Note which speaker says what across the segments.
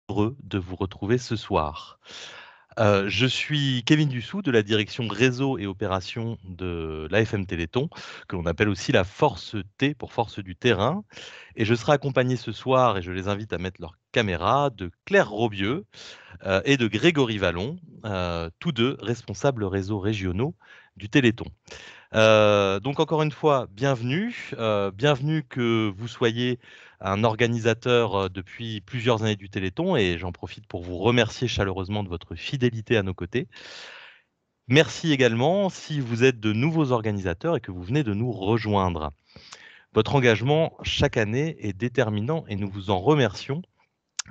Speaker 1: Heureux de vous retrouver ce soir. Je suis Kevin Dussou de la direction réseau et opération de l'AFM Téléthon, que l'on appelle aussi la Force T pour Force du Terrain. Et je serai accompagné ce soir, et je les invite à mettre leur caméra, de Claire Robieux et de Grégory Vallon, tous deux responsables réseaux régionaux du Téléthon. Donc encore une fois, bienvenue. Bienvenue que vous soyez un organisateur depuis plusieurs années du Téléthon et j'en profite pour vous remercier chaleureusement de votre fidélité à nos côtés. Merci également si vous êtes de nouveaux organisateurs et que vous venez de nous rejoindre. Votre engagement chaque année est déterminant et nous vous en remercions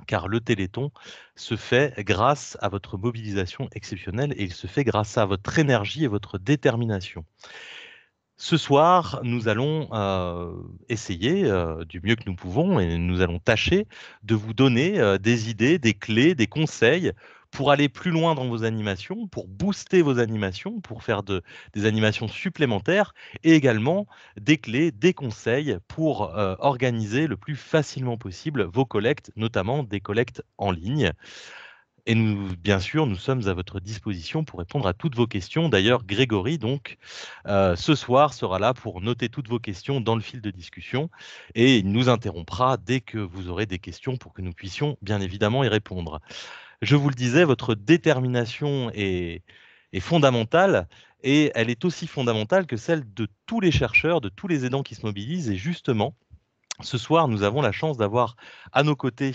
Speaker 1: car le Téléthon se fait grâce à votre mobilisation exceptionnelle et il se fait grâce à votre énergie et votre détermination. Ce soir, nous allons essayer du mieux que nous pouvons et nous allons tâcher de vous donner des idées, des clés, des conseils pour aller plus loin dans vos animations, pour booster vos animations, pour faire des animations supplémentaires et également des clés, des conseils pour organiser le plus facilement possible vos collectes, notamment des collectes en ligne. Et nous, bien sûr, nous sommes à votre disposition pour répondre à toutes vos questions. D'ailleurs, Grégory, donc, ce soir, sera là pour noter toutes vos questions dans le fil de discussion et il nous interrompra dès que vous aurez des questions pour que nous puissions bien évidemment y répondre. Je vous le disais, votre détermination est fondamentale et elle est aussi fondamentale que celle de tous les chercheurs, de tous les aidants qui se mobilisent. Et justement, ce soir, nous avons la chance d'avoir à nos côtés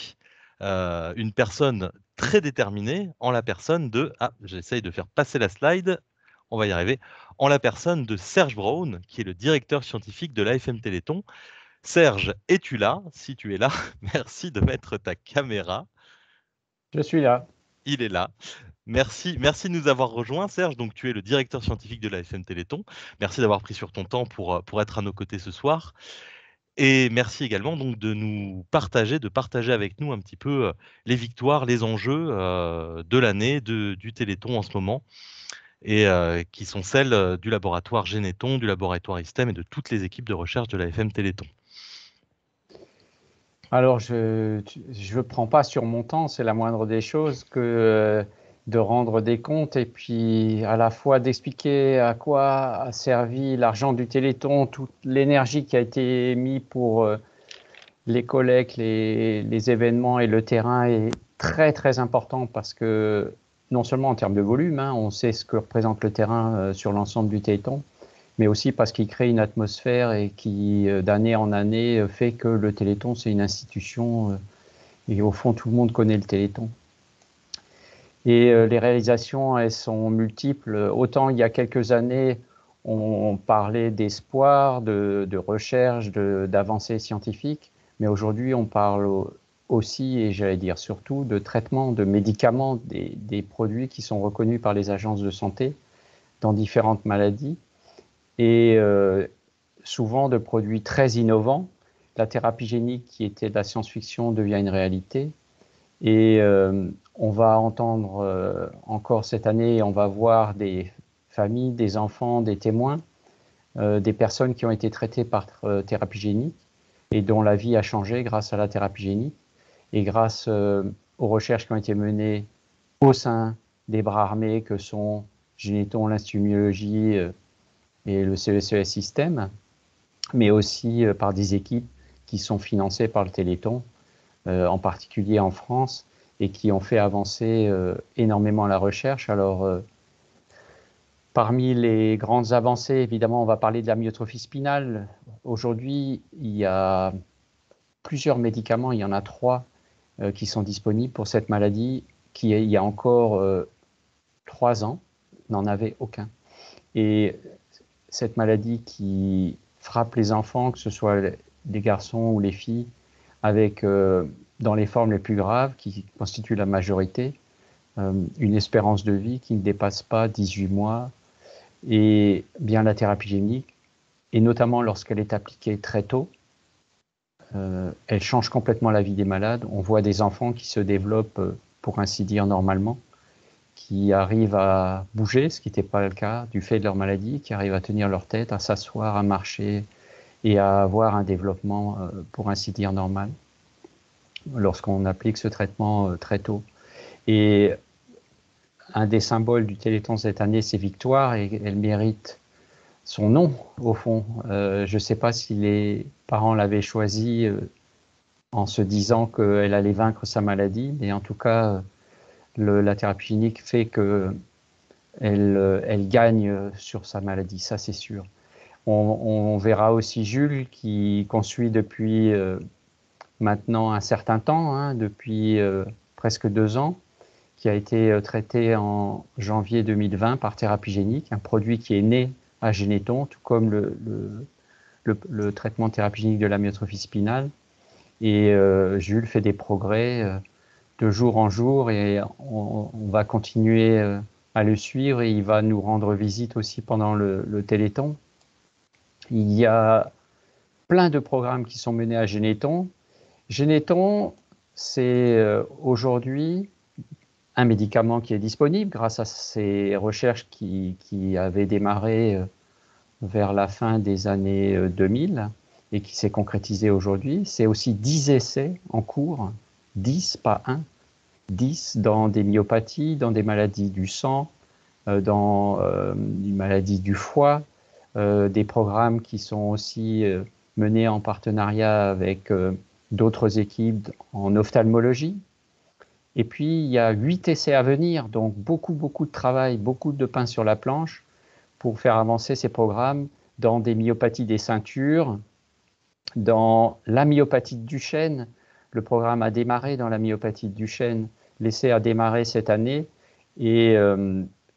Speaker 1: une personne très déterminée en la personne de... Ah, j'essaye de faire passer la slide, on va y arriver. En la personne de Serge Braun, qui est le directeur scientifique de l'AFM Téléthon. Serge, es-tu là? Si tu es là, merci de mettre ta caméra.
Speaker 2: Je suis là.
Speaker 1: Il est là. Merci, merci de nous avoir rejoints, Serge. Donc, tu es le directeur scientifique de l'AFM Téléthon. Merci d'avoir pris sur ton temps pour être à nos côtés ce soir. Et merci également donc de partager avec nous un petit peu les victoires, les enjeux de l'année du Téléthon en ce moment, et qui sont celles du laboratoire Généton, du laboratoire ISTEM et de toutes les équipes de recherche de la FM Téléthon.
Speaker 2: Alors, je ne prends pas sur mon temps, c'est la moindre des choses que de rendre des comptes et puis à la fois d'expliquer à quoi a servi l'argent du Téléthon, toute l'énergie qui a été mise pour les collectes, les événements et le terrain est très très important parce que non seulement en termes de volume, hein, on sait ce que représente le terrain sur l'ensemble du Téléthon, mais aussi parce qu'il crée une atmosphère et qui, d'année en année, fait que le Téléthon, c'est une institution et au fond, tout le monde connaît le Téléthon. Et les réalisations, elles sont multiples. Autant il y a quelques années, on parlait d'espoir, de recherche, d'avancées scientifiques, mais aujourd'hui, on parle aussi, et j'allais dire surtout, de traitement, de médicaments, des produits qui sont reconnus par les agences de santé dans différentes maladies. Et souvent de produits très innovants. La thérapie génique, qui était de la science-fiction, devient une réalité. Et on va entendre encore cette année, on va voir des familles, des enfants, des témoins, des personnes qui ont été traitées par thérapie génique et dont la vie a changé grâce à la thérapie génique et grâce aux recherches qui ont été menées au sein des bras armés que sont Généton, l'Institut et le CECES Système, mais aussi par des équipes qui sont financées par le Téléthon, en particulier en France, et qui ont fait avancer énormément la recherche. Alors, parmi les grandes avancées, évidemment, on va parler de la myotrophie spinale. Aujourd'hui, il y a plusieurs médicaments, il y en a 3 qui sont disponibles pour cette maladie, qui, il y a encore 3 ans, n'en avait aucun. Et cette maladie qui frappe les enfants, que ce soit les garçons ou les filles, avec, dans les formes les plus graves, qui constituent la majorité, une espérance de vie qui ne dépasse pas 18 mois, et bien la thérapie génique, et notamment lorsqu'elle est appliquée très tôt, elle change complètement la vie des malades. On voit des enfants qui se développent, pour ainsi dire, normalement, qui arrivent à bouger, ce qui n'était pas le cas du fait de leur maladie, qui arrivent à tenir leur tête, à s'asseoir, à marcher et à avoir un développement, pour ainsi dire, normal. lorsqu'on applique ce traitement très tôt. Et un des symboles du Téléthon cette année, c'est Victoire, et elle mérite son nom, au fond. Je ne sais pas si les parents l'avaient choisi en se disant qu'elle allait vaincre sa maladie, mais en tout cas, la thérapie génique fait qu'elle elle gagne sur sa maladie, ça c'est sûr. On verra aussi Jules, qu'on suit depuis maintenant un certain temps, hein, depuis presque 2 ans, qui a été traité en janvier 2020 par thérapie génique, un produit qui est né à Généton, tout comme le traitement de thérapie génique de l'amyotrophie spinale. Et Jules fait des progrès de jour en jour, et on va continuer à le suivre, et il va nous rendre visite aussi pendant le Téléthon. Il y a plein de programmes qui sont menés à Généton. Généton, c'est aujourd'hui un médicament qui est disponible grâce à ces recherches qui avaient démarré vers la fin des années 2000 et qui s'est concrétisé aujourd'hui. C'est aussi 10 essais en cours, 10, pas 1, 10 dans des myopathies, dans des maladies du sang, dans une maladie du foie, des programmes qui sont aussi menés en partenariat avec d'autres équipes en ophtalmologie. Et puis, il y a 8 essais à venir, donc beaucoup de travail, beaucoup de pain sur la planche pour faire avancer ces programmes dans des myopathies des ceintures, dans la myopathie de Duchenne. Le programme a démarré dans la myopathie de Duchenne, l'essai a démarré cette année, et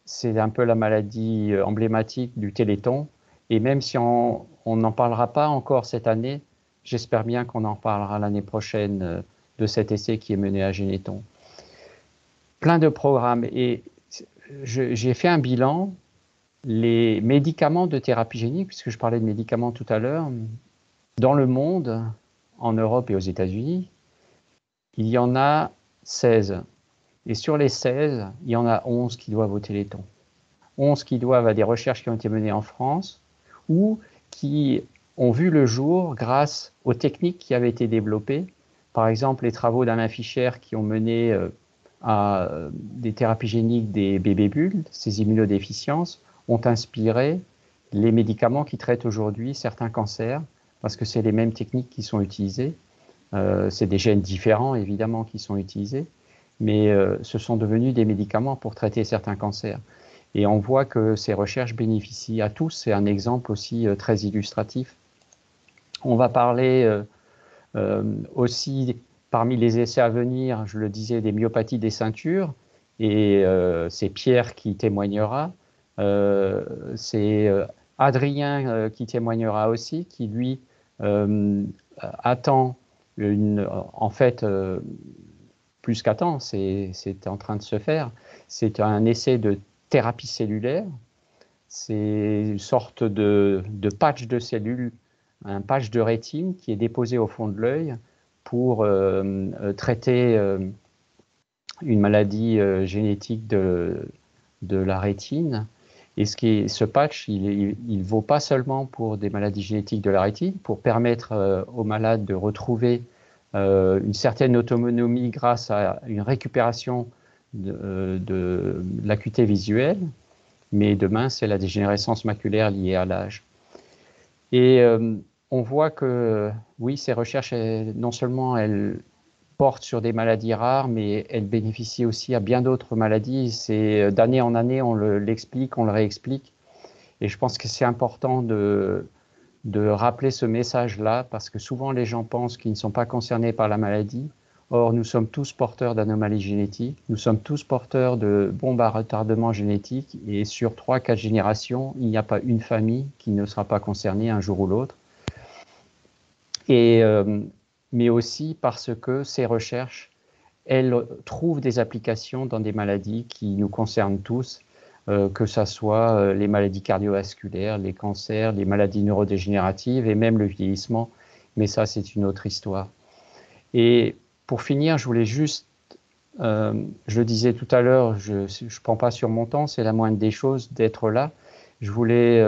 Speaker 2: c'est un peu la maladie emblématique du Téléthon. Et même si on n'en parlera pas encore cette année, j'espère bien qu'on en parlera l'année prochaine de cet essai qui est mené à Généton. Plein de programmes, et j'ai fait un bilan. Les médicaments de thérapie génique, puisque je parlais de médicaments tout à l'heure, dans le monde, en Europe et aux États-Unis, il y en a 16. Et sur les 16, il y en a 11 qui doivent au Téléthon. 11 qui doivent à des recherches qui ont été menées en France ou qui ont vu le jour grâce aux techniques qui avaient été développées. Par exemple, les travaux d'Alain Fischer qui ont mené à des thérapies géniques des bébés bulles, ces immunodéficiences, ont inspiré les médicaments qui traitent aujourd'hui certains cancers, parce que c'est les mêmes techniques qui sont utilisées. C'est des gènes différents, évidemment, qui sont utilisés, mais ce sont devenus des médicaments pour traiter certains cancers. Et on voit que ces recherches bénéficient à tous. C'est un exemple aussi très illustratif. On va parler aussi, parmi les essais à venir, je le disais, des myopathies des ceintures, et c'est Pierre qui témoignera. C'est Adrien qui témoignera aussi, qui lui attend en fait, plus qu'attend, c'est en train de se faire. C'est un essai de thérapie cellulaire. C'est une sorte de patch de cellules, un patch de rétine qui est déposé au fond de l'œil pour traiter une maladie génétique de la rétine. Et ce patch, il ne vaut pas seulement pour des maladies génétiques de la rétine, pour permettre aux malades de retrouver une certaine autonomie grâce à une récupération de l'acuité visuelle, mais demain, c'est la dégénérescence maculaire liée à l'âge. Et on voit que, oui, ces recherches, non seulement elles portent sur des maladies rares, mais elles bénéficient aussi à bien d'autres maladies. C'est d'année en année, on l'explique, on le réexplique. Et je pense que c'est important de rappeler ce message-là, parce que souvent les gens pensent qu'ils ne sont pas concernés par la maladie. Or, nous sommes tous porteurs d'anomalies génétiques, nous sommes tous porteurs de bombes à retardement génétique, et sur 3-4 générations, il n'y a pas une famille qui ne sera pas concernée un jour ou l'autre. Mais aussi parce que ces recherches, elles trouvent des applications dans des maladies qui nous concernent tous, que ce soit les maladies cardiovasculaires, les cancers, les maladies neurodégénératives et même le vieillissement. Mais ça, c'est une autre histoire. Et pour finir, je voulais juste, je le disais tout à l'heure, je ne prends pas sur mon temps, c'est la moindre des choses d'être là. Je voulais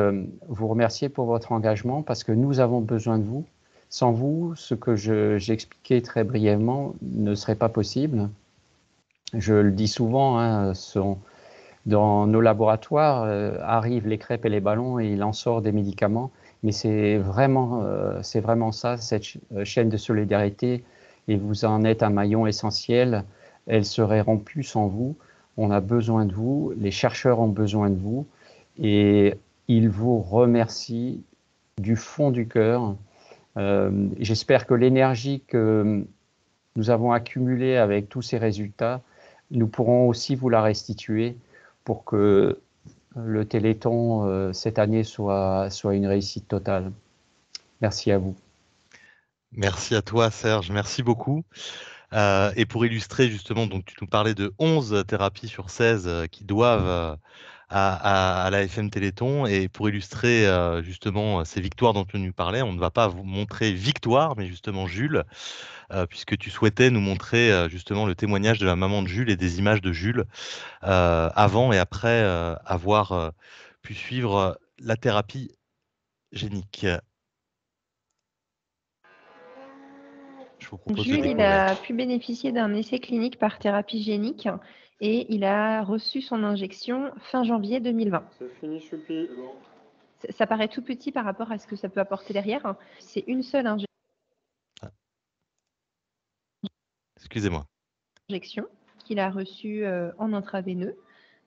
Speaker 2: vous remercier pour votre engagement, parce que nous avons besoin de vous. Sans vous, ce que j'expliquais très brièvement ne serait pas possible. Je le dis souvent, hein, dans nos laboratoires arrivent les crêpes et les ballons et il en sort des médicaments. Mais c'est vraiment ça, cette chaîne de solidarité, et vous en êtes un maillon essentiel. Elle serait rompue sans vous. On a besoin de vous, les chercheurs ont besoin de vous, et ils vous remercient du fond du cœur. J'espère que l'énergie que nous avons accumulée avec tous ces résultats, nous pourrons aussi vous la restituer pour que le Téléthon cette année soit une réussite totale. Merci à vous.
Speaker 1: Merci à toi, Serge. Merci beaucoup. Et pour illustrer justement, donc tu nous parlais de 11 thérapies sur 16 qui doivent à la FM Téléthon. Et pour illustrer justement ces victoires dont tu nous parlais, on ne va pas vous montrer Victoire, mais justement Jules, puisque tu souhaitais nous montrer justement le témoignage de la maman de Jules et des images de Jules avant et après avoir pu suivre la thérapie génique. Je vous propose de
Speaker 3: Jules, il
Speaker 1: découvrir.
Speaker 3: a pu bénéficier d'un essai clinique par thérapie génique et il a reçu son injection fin janvier 2020.
Speaker 4: C'est fini, choupi.
Speaker 3: Ça paraît tout petit par rapport à ce que ça peut apporter derrière. C'est une seule
Speaker 1: Excusez-moi.
Speaker 3: injection qu'il a reçue en intraveineux.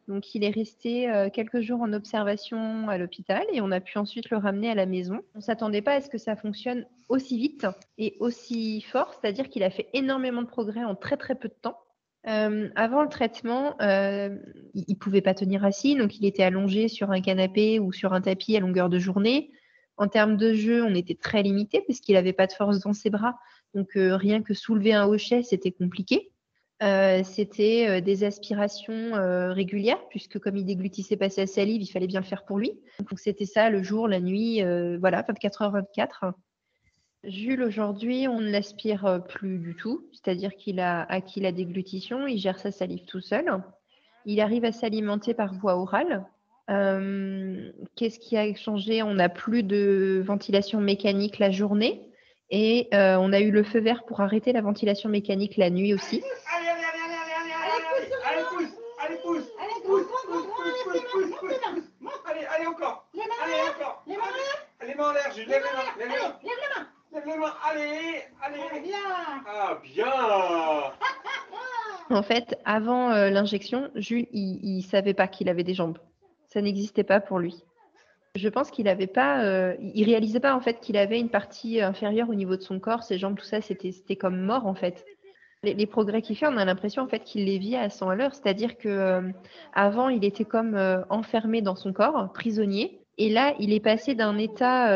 Speaker 3: Donc, il est resté quelques jours en observation à l'hôpital et on a pu ensuite le ramener à la maison. On ne s'attendait pas à ce que ça fonctionne aussi vite et aussi fort, c'est-à-dire qu'il a fait énormément de progrès en très très peu de temps. Avant le traitement, il ne pouvait pas tenir assis, donc il était allongé sur un canapé ou sur un tapis à longueur de journée. En termes de jeu, on était très limité parce qu'il n'avait pas de force dans ses bras, donc rien que soulever un hochet, c'était compliqué. C'était des aspirations régulières, puisque comme il déglutissait pas sa salive, il fallait bien le faire pour lui. Donc c'était ça le jour, la nuit, voilà, 24h24. Jules, aujourd'hui, on ne l'aspire plus du tout, c'est-à-dire qu'il a acquis la déglutition, il gère sa salive tout seul. Il arrive à s'alimenter par voie orale. Qu'est-ce qui a changé? On n'a plus de ventilation mécanique la journée et on a eu le feu vert pour arrêter la ventilation mécanique la nuit aussi.
Speaker 4: Allez, encore. Les mains en l'air, Jules, lève les mains. Lève les mains, allez.
Speaker 5: Bien.
Speaker 4: Ah, bien.
Speaker 3: En fait, avant l'injection, Jules, il savait pas qu'il avait des jambes. Ça n'existait pas pour lui. Je pense qu'il avait pas, il réalisait pas en fait qu'il avait une partie inférieure au niveau de son corps, ses jambes, tout ça, c'était comme mort en fait. Les progrès qu'il fait, on a l'impression en fait qu'il les vit à 100 à l'heure, c'est-à-dire que avant il était comme enfermé dans son corps, prisonnier, et là il est passé d'un état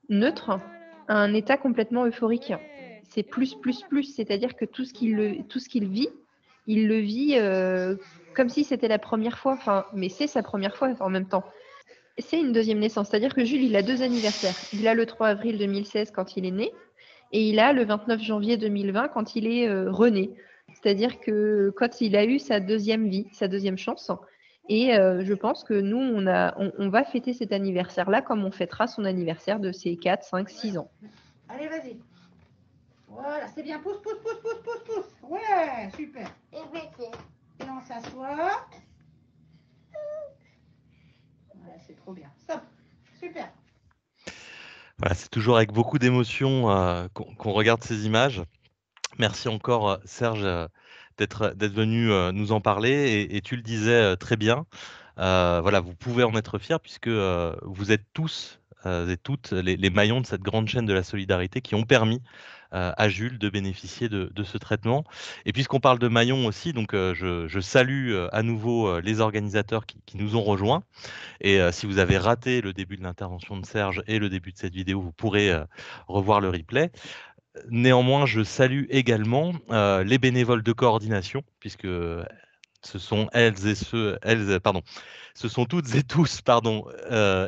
Speaker 3: neutre à un état complètement euphorique. C'est plus, c'est-à-dire que tout ce qu'il vit, il le vit comme si c'était la première fois, enfin, mais c'est sa première fois en même temps. C'est une deuxième naissance, c'est-à-dire que Jules, il a 2 anniversaires. Il a le 3 avril 2016 quand il est né, et il a le 29 janvier 2020 quand il est rené. C'est-à-dire que quand il a eu sa deuxième vie, sa deuxième chance, et je pense que nous, on va fêter cet anniversaire-là comme on fêtera son anniversaire de ses 4, 5, 6 ans.
Speaker 5: Allez, vas-y. Voilà, c'est bien. Pousse. Ouais, super. Et on s'assoit. Voilà, c'est trop bien. Stop. Super.
Speaker 1: Voilà, c'est toujours avec beaucoup d'émotion qu'on regarde ces images. Merci encore, Serge, d'être venu nous en parler. Et tu le disais très bien. Voilà, vous pouvez en être fiers puisque vous êtes tous et toutes les maillons de cette grande chaîne de la solidarité qui ont permis à Jules de bénéficier de ce traitement. Et puisqu'on parle de maillons aussi, donc je salue à nouveau les organisateurs qui nous ont rejoints. Et si vous avez raté le début de l'intervention de Serge et le début de cette vidéo, vous pourrez revoir le replay. Néanmoins, je salue également les bénévoles de coordination, puisque ce sont ce sont toutes et tous,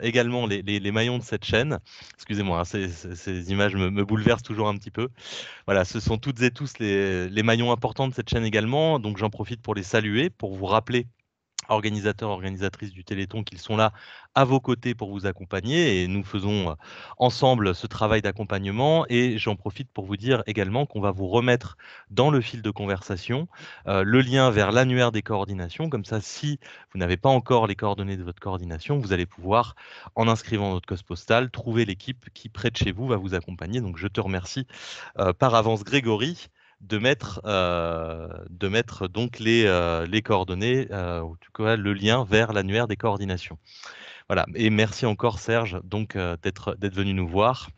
Speaker 1: également les maillons de cette chaîne. Excusez-moi, hein, ces images me bouleversent toujours un petit peu. Voilà, ce sont toutes et tous les maillons importants de cette chaîne également. Donc j'en profite pour les saluer, pour vous rappeler organisateurs, organisatrices du Téléthon, qu'ils sont là à vos côtés pour vous accompagner et nous faisons ensemble ce travail d'accompagnement. Et j'en profite pour vous dire également qu'on va vous remettre dans le fil de conversation le lien vers l'annuaire des coordinations. Comme ça, si vous n'avez pas encore les coordonnées de votre coordination, vous allez pouvoir, en inscrivant votre code postal, trouver l'équipe qui, près de chez vous, va vous accompagner. Donc, je te remercie par avance, Grégory, de mettre donc les coordonnées, en tout cas le lien vers l'annuaire des coordinations. Voilà, et merci encore Serge donc d'être venu nous voir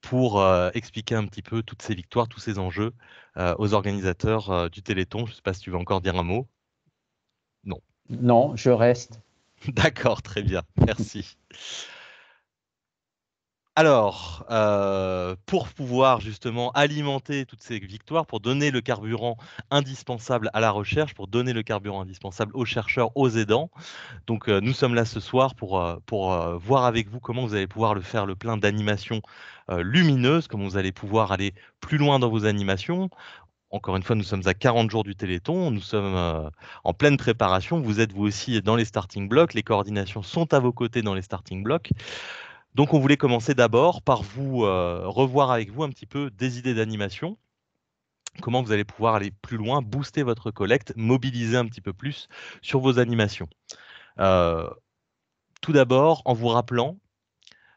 Speaker 1: pour expliquer un petit peu toutes ces victoires, tous ces enjeux aux organisateurs du Téléthon. Je ne sais pas si tu veux encore dire un mot. Non.
Speaker 2: Non, je reste.
Speaker 1: D'accord, très bien, merci. Alors, pour pouvoir justement alimenter toutes ces victoires, pour donner le carburant indispensable à la recherche, pour donner le carburant indispensable aux chercheurs, aux aidants, donc nous sommes là ce soir pour voir avec vous comment vous allez pouvoir faire le plein d'animations lumineuses, comment vous allez pouvoir aller plus loin dans vos animations. Encore une fois, nous sommes à 40 jours du Téléthon, nous sommes en pleine préparation, vous êtes vous aussi dans les starting blocks, les coordinations sont à vos côtés dans les starting blocks. Donc, on voulait commencer d'abord par vous revoir avec vous un petit peu des idées d'animation, comment vous allez pouvoir aller plus loin, booster votre collecte, mobiliser un petit peu plus sur vos animations. Tout d'abord, en vous rappelant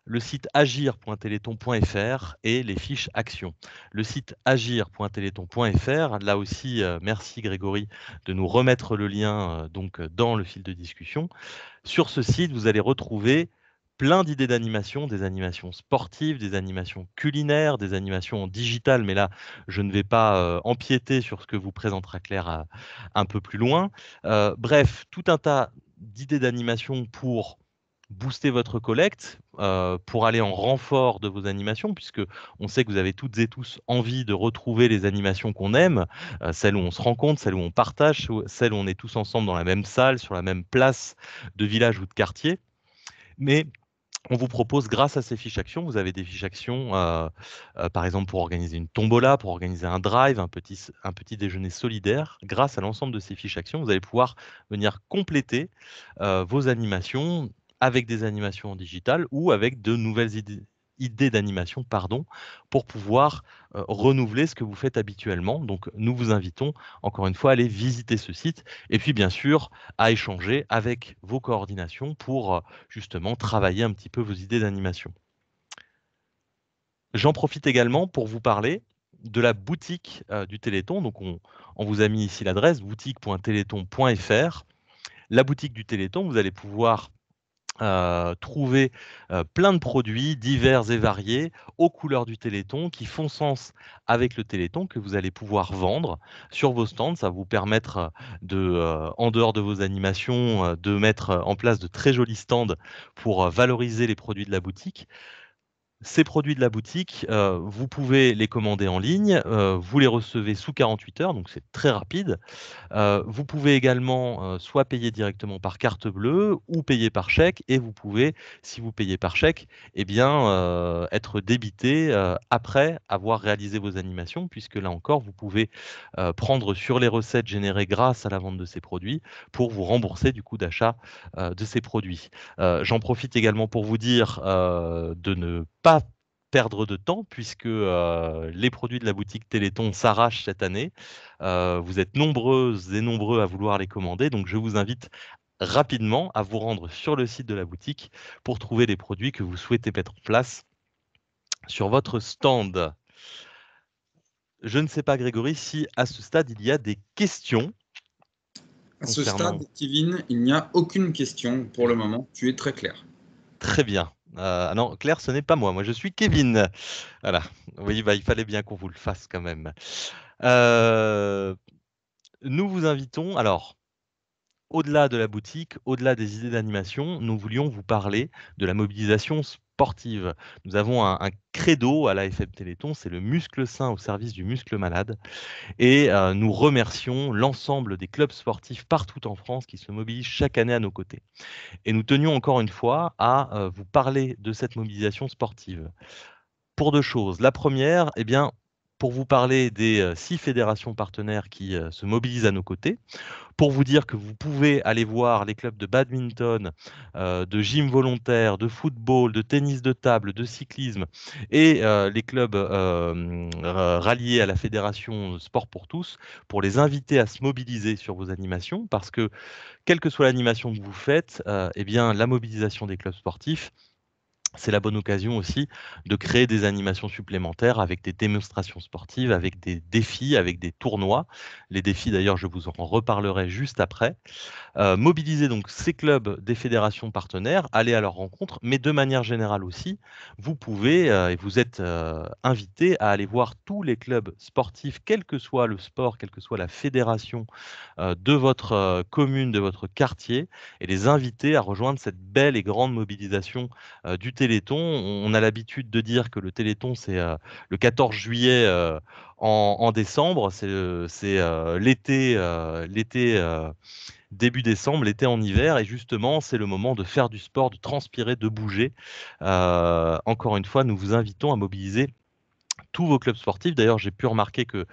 Speaker 1: le site agir.téléthon.fr et les fiches actions. Le site agir.téléthon.fr, là aussi, merci Grégory de nous remettre le lien donc dans le fil de discussion. Sur ce site, vous allez retrouver plein d'idées d'animation, des animations sportives, des animations culinaires, des animations en digital, mais là, je ne vais pas empiéter sur ce que vous présentera Claire un peu plus loin. Bref, tout un tas d'idées d'animation pour booster votre collecte, pour aller en renfort de vos animations, puisque on sait que vous avez toutes et tous envie de retrouver les animations qu'on aime, celles où on se rencontre, celles où on partage, celles où on est tous ensemble dans la même salle, sur la même place de village ou de quartier. Mais on vous propose, grâce à ces fiches actions, vous avez des fiches actions, par exemple pour organiser une tombola, pour organiser un drive, un petit déjeuner solidaire. Grâce à l'ensemble de ces fiches actions, vous allez pouvoir venir compléter vos animations avec des animations en digital ou avec de nouvelles idées d'animation, pour pouvoir renouveler ce que vous faites habituellement. Donc, nous vous invitons, encore une fois, à aller visiter ce site et puis, bien sûr, à échanger avec vos coordinations pour justement travailler un petit peu vos idées d'animation. J'en profite également pour vous parler de la boutique du Téléthon. Donc, on vous a mis ici l'adresse boutique.téléthon.fr. La boutique du Téléthon, vous allez pouvoir trouver plein de produits divers et variés aux couleurs du Téléthon qui font sens avec le Téléthon, que vous allez pouvoir vendre sur vos stands. Ça va vous permettre en dehors de vos animations, de mettre en place de très jolis stands pour valoriser les produits de la boutique. Ces produits de la boutique, vous pouvez les commander en ligne, vous les recevez sous 48 heures, donc c'est très rapide. Vous pouvez également soit payer directement par carte bleue ou payer par chèque, et vous pouvez, si vous payez par chèque, eh bien, être débité après avoir réalisé vos animations, puisque là encore, vous pouvez prendre sur les recettes générées grâce à la vente de ces produits pour vous rembourser du coût d'achat de ces produits. J'en profite également pour vous dire de ne pas perdre de temps, puisque les produits de la boutique Téléthon s'arrachent cette année. Vous êtes nombreuses et nombreux à vouloir les commander, donc je vous invite rapidement à vous rendre sur le site de la boutique pour trouver les produits que vous souhaitez mettre en place sur votre stand. Je ne sais pas, Grégory, si à ce stade il y a des questions.
Speaker 6: À ce stade, Kevin, il n'y a aucune question pour le moment. Tu es très clair. Très bien.
Speaker 1: Non, Claire, ce n'est pas moi. Moi, je suis Kevin. Voilà. Oui, il fallait bien qu'on vous le fasse quand même. Nous vous invitons, alors, au-delà de la boutique, au-delà des idées d'animation, nous voulions vous parler de la mobilisation sportive. Nous avons un credo à l'AFM Téléthon, c'est le muscle sain au service du muscle malade. Et nous remercions l'ensemble des clubs sportifs partout en France qui se mobilisent chaque année à nos côtés. Et nous tenions encore une fois à vous parler de cette mobilisation sportive. Pour deux choses. La première, eh bien, pour vous parler des 6 fédérations partenaires qui se mobilisent à nos côtés, pour vous dire que vous pouvez aller voir les clubs de badminton, de gym volontaire, de football, de tennis de table, de cyclisme et les clubs ralliés à la fédération Sport pour tous, pour les inviter à se mobiliser sur vos animations, parce que quelle que soit l'animation que vous faites, eh bien, la mobilisation des clubs sportifs, c'est la bonne occasion aussi de créer des animations supplémentaires avec des démonstrations sportives, avec des défis, avec des tournois. Les défis, d'ailleurs, je vous en reparlerai juste après. Mobiliser donc ces clubs des fédérations partenaires, aller à leur rencontre, mais de manière générale aussi, vous pouvez et vous êtes invité à aller voir tous les clubs sportifs, quel que soit le sport, quelle que soit la fédération de votre commune, de votre quartier, et les inviter à rejoindre cette belle et grande mobilisation du Téléthon. On a l'habitude de dire que le Téléthon, c'est le 14 juillet en décembre, c'est l'été, début décembre, l'été en hiver, et justement, c'est le moment de faire du sport, de transpirer, de bouger. Encore une fois, nous vous invitons à mobiliser tous vos clubs sportifs. D'ailleurs, j'ai pu remarquer que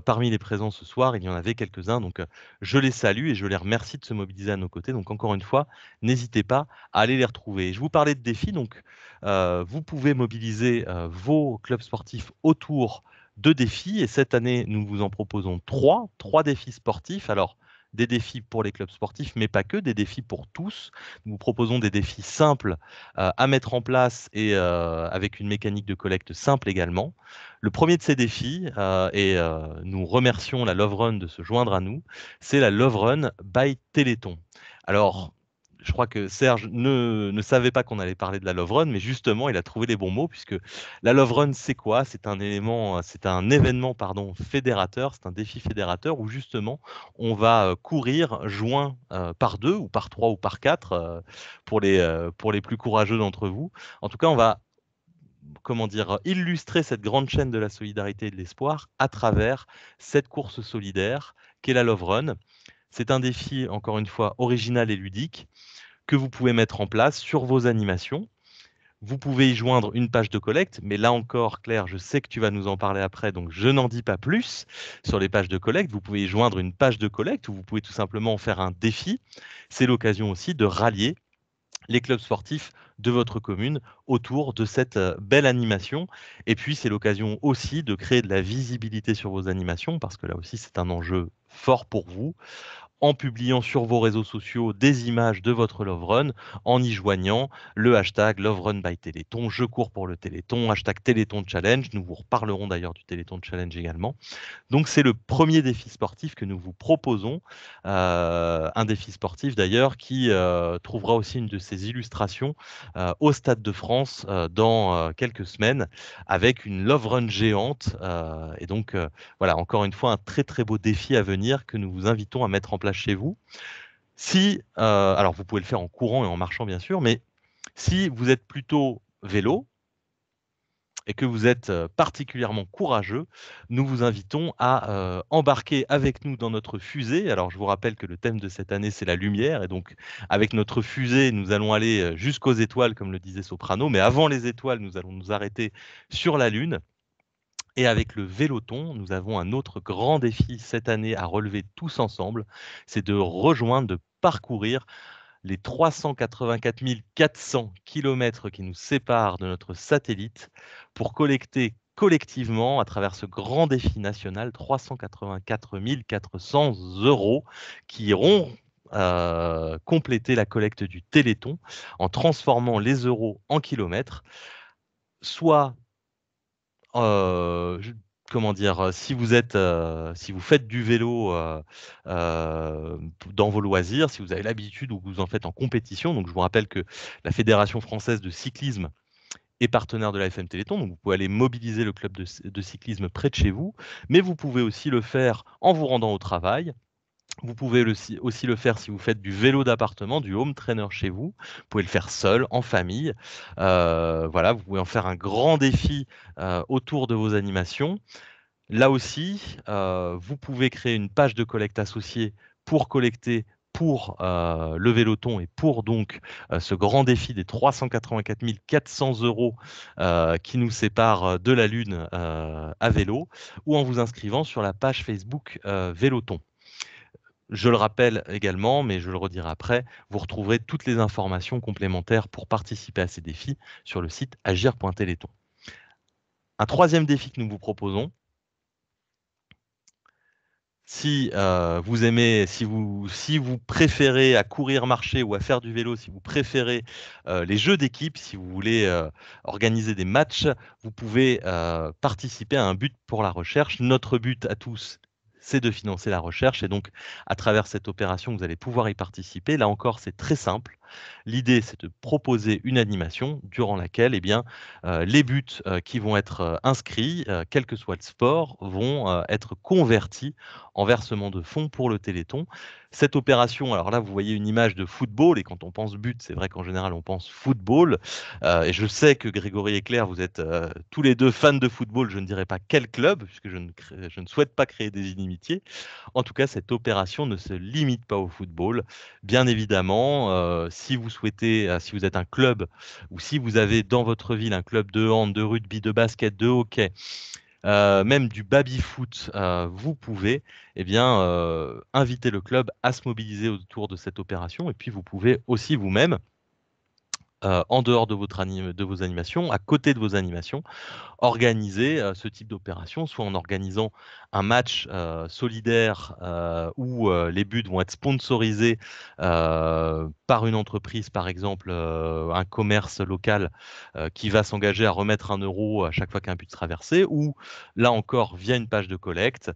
Speaker 1: parmi les présents ce soir, il y en avait quelques-uns. Donc, je les salue et je les remercie de se mobiliser à nos côtés. Donc, encore une fois, n'hésitez pas à aller les retrouver. Et je vous parlais de défis. Donc, vous pouvez mobiliser vos clubs sportifs autour de défis. Et cette année, nous vous en proposons trois défis sportifs. Alors, des défis pour les clubs sportifs, mais pas que, des défis pour tous. Nous vous proposons des défis simples à mettre en place et avec une mécanique de collecte simple également. Le premier de ces défis, et nous remercions la Love Run de se joindre à nous, c'est la Love Run by Téléthon. Alors, je crois que Serge ne savait pas qu'on allait parler de la Love Run, mais justement, il a trouvé les bons mots, puisque la Love Run, c'est quoi? C'est un événement fédérateur, c'est un défi fédérateur où justement, on va courir joint par 2 ou par 3 ou par 4 pour les plus courageux d'entre vous. En tout cas, on va illustrer cette grande chaîne de la solidarité et de l'espoir à travers cette course solidaire qu'est la Love Run. C'est un défi, encore une fois, original et ludique que vous pouvez mettre en place sur vos animations. Vous pouvez y joindre une page de collecte, mais là encore, Claire, je sais que tu vas nous en parler après, donc je n'en dis pas plus sur les pages de collecte. Vous pouvez y joindre une page de collecte ou vous pouvez tout simplement faire un défi. C'est l'occasion aussi de rallier les clubs sportifs de votre commune autour de cette belle animation. Et puis, c'est l'occasion aussi de créer de la visibilité sur vos animations, parce que là aussi, c'est un enjeu fort pour vous, en publiant sur vos réseaux sociaux des images de votre Love Run, en y joignant le hashtag Love Run by Téléthon, je cours pour le Téléthon, hashtag Téléthon Challenge. Nous vous reparlerons d'ailleurs du Téléthon Challenge également. Donc, c'est le premier défi sportif que nous vous proposons. Un défi sportif d'ailleurs qui trouvera aussi une de ses illustrations au Stade de France dans quelques semaines avec une Love Run géante. Et donc, voilà, encore une fois, un très très beau défi à venir que nous vous invitons à mettre en place chez vous. Alors, vous pouvez le faire en courant et en marchant, bien sûr, mais si vous êtes plutôt vélo, et que vous êtes particulièrement courageux, nous vous invitons à embarquer avec nous dans notre fusée. Alors, je vous rappelle que le thème de cette année, c'est la lumière. Et donc, avec notre fusée, nous allons aller jusqu'aux étoiles, comme le disait Soprano. Mais avant les étoiles, nous allons nous arrêter sur la Lune. Et avec le Véloton, nous avons un autre grand défi cette année à relever tous ensemble. C'est de rejoindre, de parcourir les 384 400 kilomètres qui nous séparent de notre satellite pour collecter collectivement, à travers ce grand défi national, 384 400 € qui iront compléter la collecte du Téléthon en transformant les euros en kilomètres, soit si vous faites du vélo dans vos loisirs, si vous avez l'habitude ou que vous en faites en compétition. Donc, je vous rappelle que la Fédération française de cyclisme est partenaire de la FM Téléthon, donc vous pouvez aller mobiliser le club de cyclisme près de chez vous, mais vous pouvez aussi le faire en vous rendant au travail. Vous pouvez aussi le faire si vous faites du vélo d'appartement, du home trainer chez vous. Vous pouvez le faire seul, en famille. Voilà, vous pouvez en faire un grand défi autour de vos animations. Là aussi, vous pouvez créer une page de collecte associée pour collecter pour le Véloton et pour donc ce grand défi des 384 400 € qui nous séparent de la Lune à vélo, ou en vous inscrivant sur la page Facebook Véloton. Je le rappelle également, mais je le redirai après, vous retrouverez toutes les informations complémentaires pour participer à ces défis sur le site agir.téléthon. Un troisième défi que nous vous proposons, si vous aimez, si vous préférez à courir, marcher ou à faire du vélo, si vous préférez les jeux d'équipe, si vous voulez organiser des matchs, vous pouvez participer à un but pour la recherche. Notre but à tous, c'est de financer la recherche, et donc à travers cette opération, vous allez pouvoir y participer. Là encore, c'est très simple. L'idée, c'est de proposer une animation durant laquelle les buts qui vont être inscrits, quel que soit le sport, vont être convertis en versement de fonds pour le Téléthon. Cette opération, alors là, vous voyez une image de football, et quand on pense but, c'est vrai qu'en général, on pense football. Et je sais que Grégory et Claire, vous êtes tous les deux fans de football, je ne dirais pas quel club, puisque je ne souhaite pas créer des inimitiés. En tout cas, cette opération ne se limite pas au football. Bien évidemment, si vous souhaitez, si vous êtes un club, ou si vous avez dans votre ville un club de hand, de rugby, de basket, de hockey, même du baby-foot, vous pouvez inviter le club à se mobiliser autour de cette opération. Et puis, vous pouvez aussi vous-même, en dehors de vos animations, à côté de vos animations, organiser ce type d'opération, soit en organisant un match solidaire où les buts vont être sponsorisés par une entreprise, par exemple un commerce local qui va s'engager à remettre 1 € à chaque fois qu'un but sera versé, ou là encore via une page de collecte,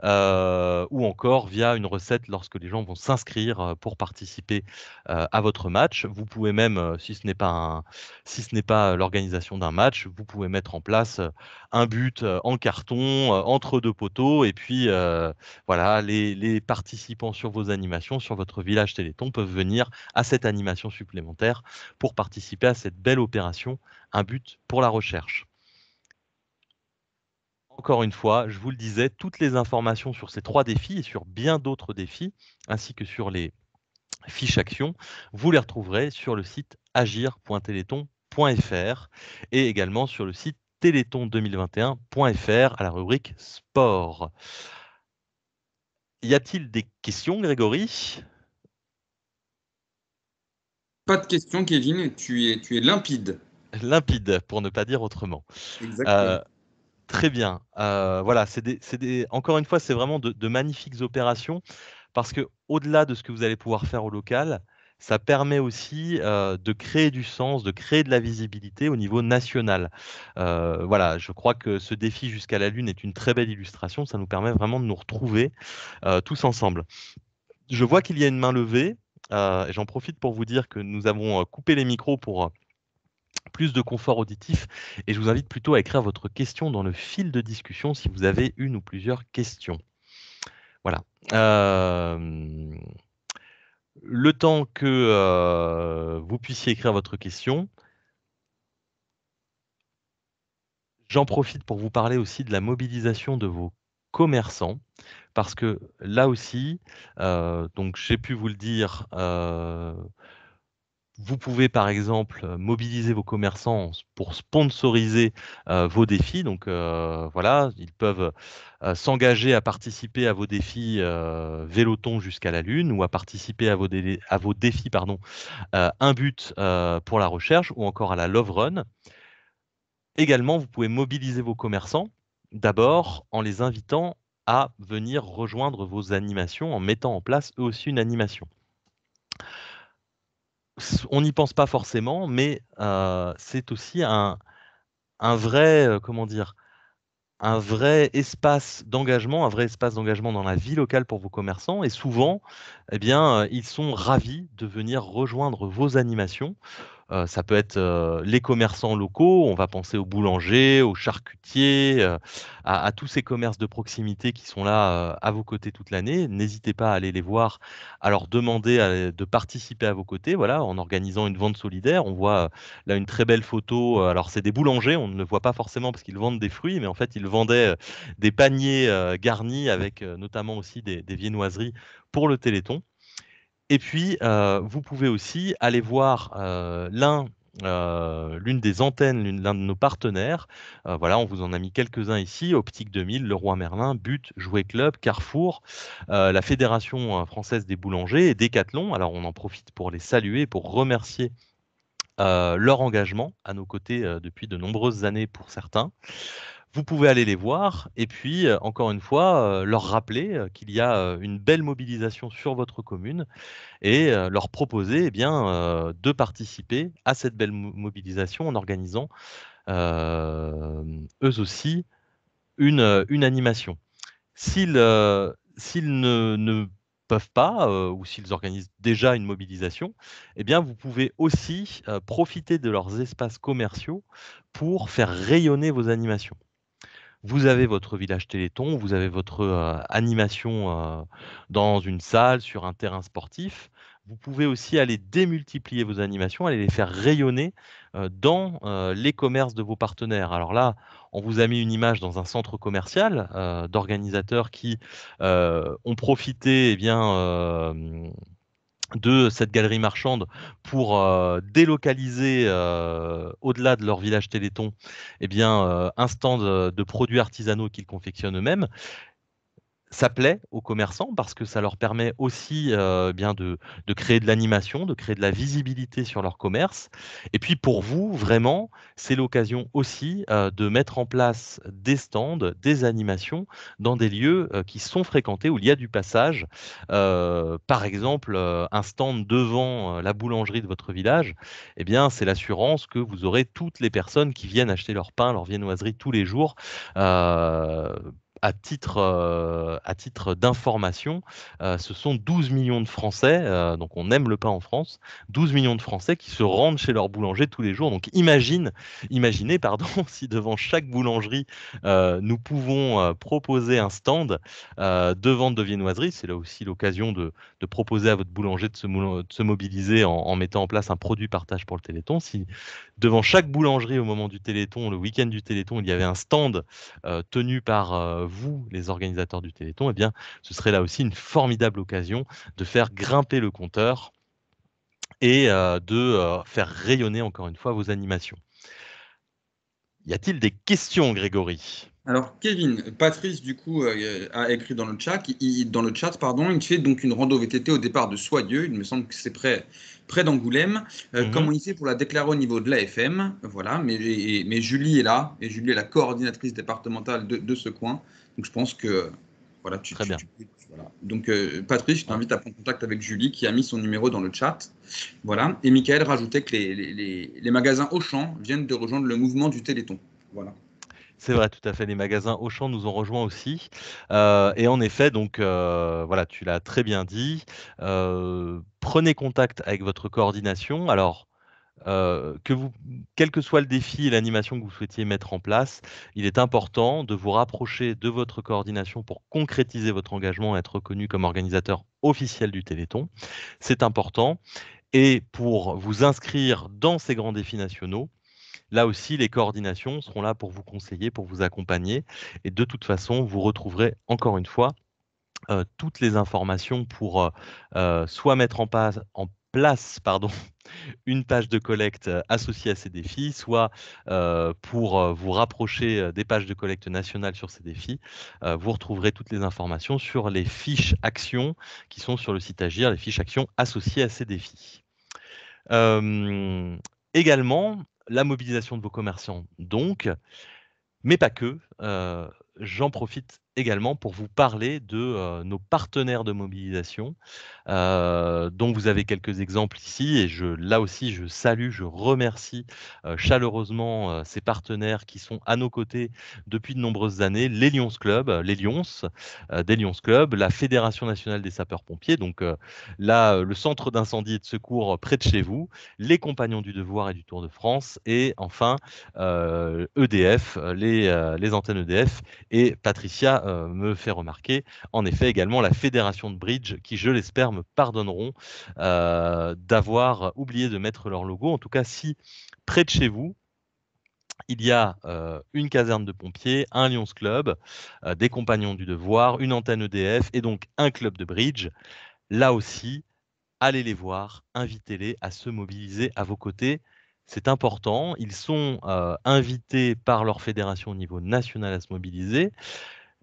Speaker 1: ou encore via une recette lorsque les gens vont s'inscrire pour participer à votre match. Vous pouvez même, si ce n'est pas l'organisation d'un match, vous pouvez mettre en place un but en carton entre 2 poteaux, et puis voilà, les participants sur vos animations, sur votre village Téléthon, peuvent venir à cette animation supplémentaire pour participer à cette belle opération, un but pour la recherche. Encore une fois, je vous le disais, toutes les informations sur ces 3 défis et sur bien d'autres défis, ainsi que sur les fiches actions, vous les retrouverez sur le site agir.téléthon.fr et également sur le site téléthon2021.fr à la rubrique sport. Y a-t-il des questions, Grégory?
Speaker 6: Pas de questions, Kevin, tu es limpide.
Speaker 1: Limpide, pour ne pas dire autrement.
Speaker 6: Exactement.
Speaker 1: Très bien. Voilà, encore une fois, c'est vraiment de magnifiques opérations, parce que au-delà de ce que vous allez pouvoir faire au local, ça permet aussi de créer du sens, de créer de la visibilité au niveau national. Voilà, je crois que ce défi jusqu'à la Lune est une très belle illustration. Ça nous permet vraiment de nous retrouver tous ensemble. Je vois qu'il y a une main levée, et j'en profite pour vous dire que nous avons coupé les micros pour plus de confort auditif, et je vous invite plutôt à écrire votre question dans le fil de discussion si vous avez une ou plusieurs questions. Voilà. Le temps que vous puissiez écrire votre question, j'en profite pour vous parler aussi de la mobilisation de vos commerçants, parce que là aussi, donc j'ai pu vous le dire, vous pouvez par exemple mobiliser vos commerçants pour sponsoriser vos défis. Donc voilà, ils peuvent s'engager à participer à vos défis Véloton jusqu'à la Lune, ou à participer à vos défis, un but pour la recherche, ou encore à la Love Run. Également, vous pouvez mobiliser vos commerçants, d'abord en les invitant à venir rejoindre vos animations, en mettant en place eux aussi une animation. On n'y pense pas forcément, mais c'est aussi un vrai, un vrai espace d'engagement, dans la vie locale pour vos commerçants, et souvent, ils sont ravis de venir rejoindre vos animations. Ça peut être les commerçants locaux, on va penser aux boulangers, aux charcutiers, à tous ces commerces de proximité qui sont là à vos côtés toute l'année. N'hésitez pas à aller les voir, à leur demander de participer à vos côtés, voilà, en organisant une vente solidaire. On voit là une très belle photo. Alors c'est des boulangers, on ne le voit pas forcément parce qu'ils vendent des fruits, mais en fait ils vendaient des paniers garnis avec notamment aussi des viennoiseries pour le Téléthon. Et puis, vous pouvez aussi aller voir l'une des antennes, l'un de nos partenaires. Voilà, on vous en a mis quelques-uns ici, Optique 2000, Leroy Merlin, But, Jouet Club, Carrefour, la Fédération française des boulangers et Decathlon. Alors, on en profite pour les saluer, pour remercier leur engagement à nos côtés depuis de nombreuses années pour certains. Vous pouvez aller les voir et puis, encore une fois, leur rappeler qu'il y a une belle mobilisation sur votre commune et leur proposer de participer à cette belle mobilisation en organisant eux aussi une animation. S'ils ne peuvent pas ou s'ils organisent déjà une mobilisation, vous pouvez aussi profiter de leurs espaces commerciaux pour faire rayonner vos animations. Vous avez votre village Téléthon, vous avez votre animation dans une salle, sur un terrain sportif. Vous pouvez aussi aller démultiplier vos animations, aller les faire rayonner dans les commerces de vos partenaires. Alors là, on vous a mis une image dans un centre commercial d'organisateurs qui ont profité de cette galerie marchande pour délocaliser au-delà de leur village Téléthon un stand de produits artisanaux qu'ils confectionnent eux-mêmes. Ça plaît aux commerçants parce que ça leur permet aussi de créer de l'animation, de créer de la visibilité sur leur commerce. Et puis pour vous, vraiment, c'est l'occasion aussi de mettre en place des stands, des animations dans des lieux qui sont fréquentés, où il y a du passage. Par exemple, un stand devant la boulangerie de votre village, c'est l'assurance que vous aurez toutes les personnes qui viennent acheter leur pain, leur viennoiserie tous les jours. À titre d'information, ce sont 12 millions de Français, donc on aime le pain en France, 12 millions de Français qui se rendent chez leur boulanger tous les jours. Donc imaginez si devant chaque boulangerie, nous pouvons proposer un stand de vente de viennoiserie. C'est là aussi l'occasion de proposer à votre boulanger de se mobiliser en mettant en place un produit partage pour le Téléthon. Si devant chaque boulangerie au moment du Téléthon, le week-end du Téléthon, il y avait un stand tenu par vous, les organisateurs du Téléthon, ce serait là aussi une formidable occasion de faire grimper le compteur et de faire rayonner encore une fois vos animations. Y a-t-il des questions, Grégory ?
Speaker 6: Alors, Kevin, Patrice, du coup, a écrit dans le chat, il fait donc une rando VTT au départ de Soyeux, il me semble que c'est près d'Angoulême. Comment il fait pour la déclarer au niveau de l'AFM? Voilà, mais Julie est là, et Julie est la coordinatrice départementale de ce coin. Donc, je pense que, voilà,
Speaker 1: Très bien.
Speaker 6: Voilà. Donc, Patrice, je t'invite à prendre contact avec Julie, qui a mis son numéro dans le chat. Voilà, et Michael rajoutait que les magasins Auchan viennent de rejoindre le mouvement du Téléthon. Voilà.
Speaker 1: C'est vrai, tout à fait. Les magasins Auchan nous ont rejoints aussi. Et en effet, donc voilà, tu l'as très bien dit. Prenez contact avec votre coordination. Alors, quel que soit le défi et l'animation que vous souhaitiez mettre en place, il est important de vous rapprocher de votre coordination pour concrétiser votre engagement et être reconnu comme organisateur officiel du Téléthon. C'est important. Et pour vous inscrire dans ces grands défis nationaux, là aussi, les coordinations seront là pour vous conseiller, pour vous accompagner. Et de toute façon, vous retrouverez encore une fois toutes les informations pour soit mettre en place une page de collecte associée à ces défis, soit pour vous rapprocher des pages de collecte nationales sur ces défis. Vous retrouverez toutes les informations sur les fiches actions qui sont sur le site Agir, les fiches actions associées à ces défis. Également, la mobilisation de vos commerçants, donc, mais pas que. J'en profite également pour vous parler de nos partenaires de mobilisation, dont vous avez quelques exemples ici. Et là aussi, je salue, je remercie chaleureusement ces partenaires qui sont à nos côtés depuis de nombreuses années. Les Lions Club, des Lions Club, la Fédération nationale des sapeurs-pompiers, donc là, le centre d'incendie et de secours près de chez vous, les Compagnons du Devoir et du Tour de France, et enfin EDF, les antennes EDF. Et Patricia me fait remarquer, en effet, également la Fédération de Bridge, qui, je l'espère, me pardonneront d'avoir oublié de mettre leur logo. En tout cas, si près de chez vous, il y a une caserne de pompiers, un Lions Club, des Compagnons du Devoir, une antenne EDF et donc un club de bridge, là aussi, allez les voir, invitez-les à se mobiliser à vos côtés. C'est important. Ils sont invités par leur fédération au niveau national à se mobiliser.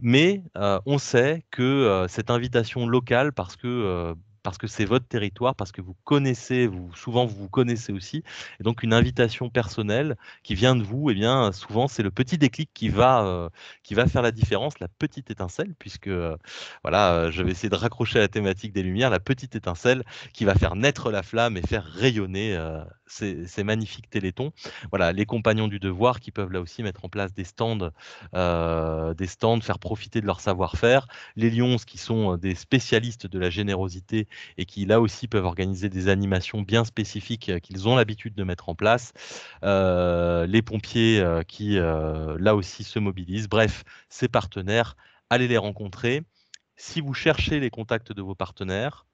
Speaker 1: Mais on sait que cette invitation locale, parce que c'est votre territoire, parce que vous connaissez, souvent vous vous connaissez aussi, et donc une invitation personnelle qui vient de vous, eh bien souvent c'est le petit déclic qui va faire la différence, la petite étincelle, puisque voilà, je vais essayer de raccrocher à la thématique des lumières, la petite étincelle qui va faire naître la flamme et faire rayonner ces magnifiques télétons. Voilà, les compagnons du devoir qui peuvent là aussi mettre en place des stands, faire profiter de leur savoir-faire. Les Lions qui sont des spécialistes de la générosité et qui là aussi peuvent organiser des animations bien spécifiques qu'ils ont l'habitude de mettre en place. Les pompiers qui là aussi se mobilisent. Bref, ces partenaires, allez les rencontrer. Si vous cherchez les contacts de vos partenaires,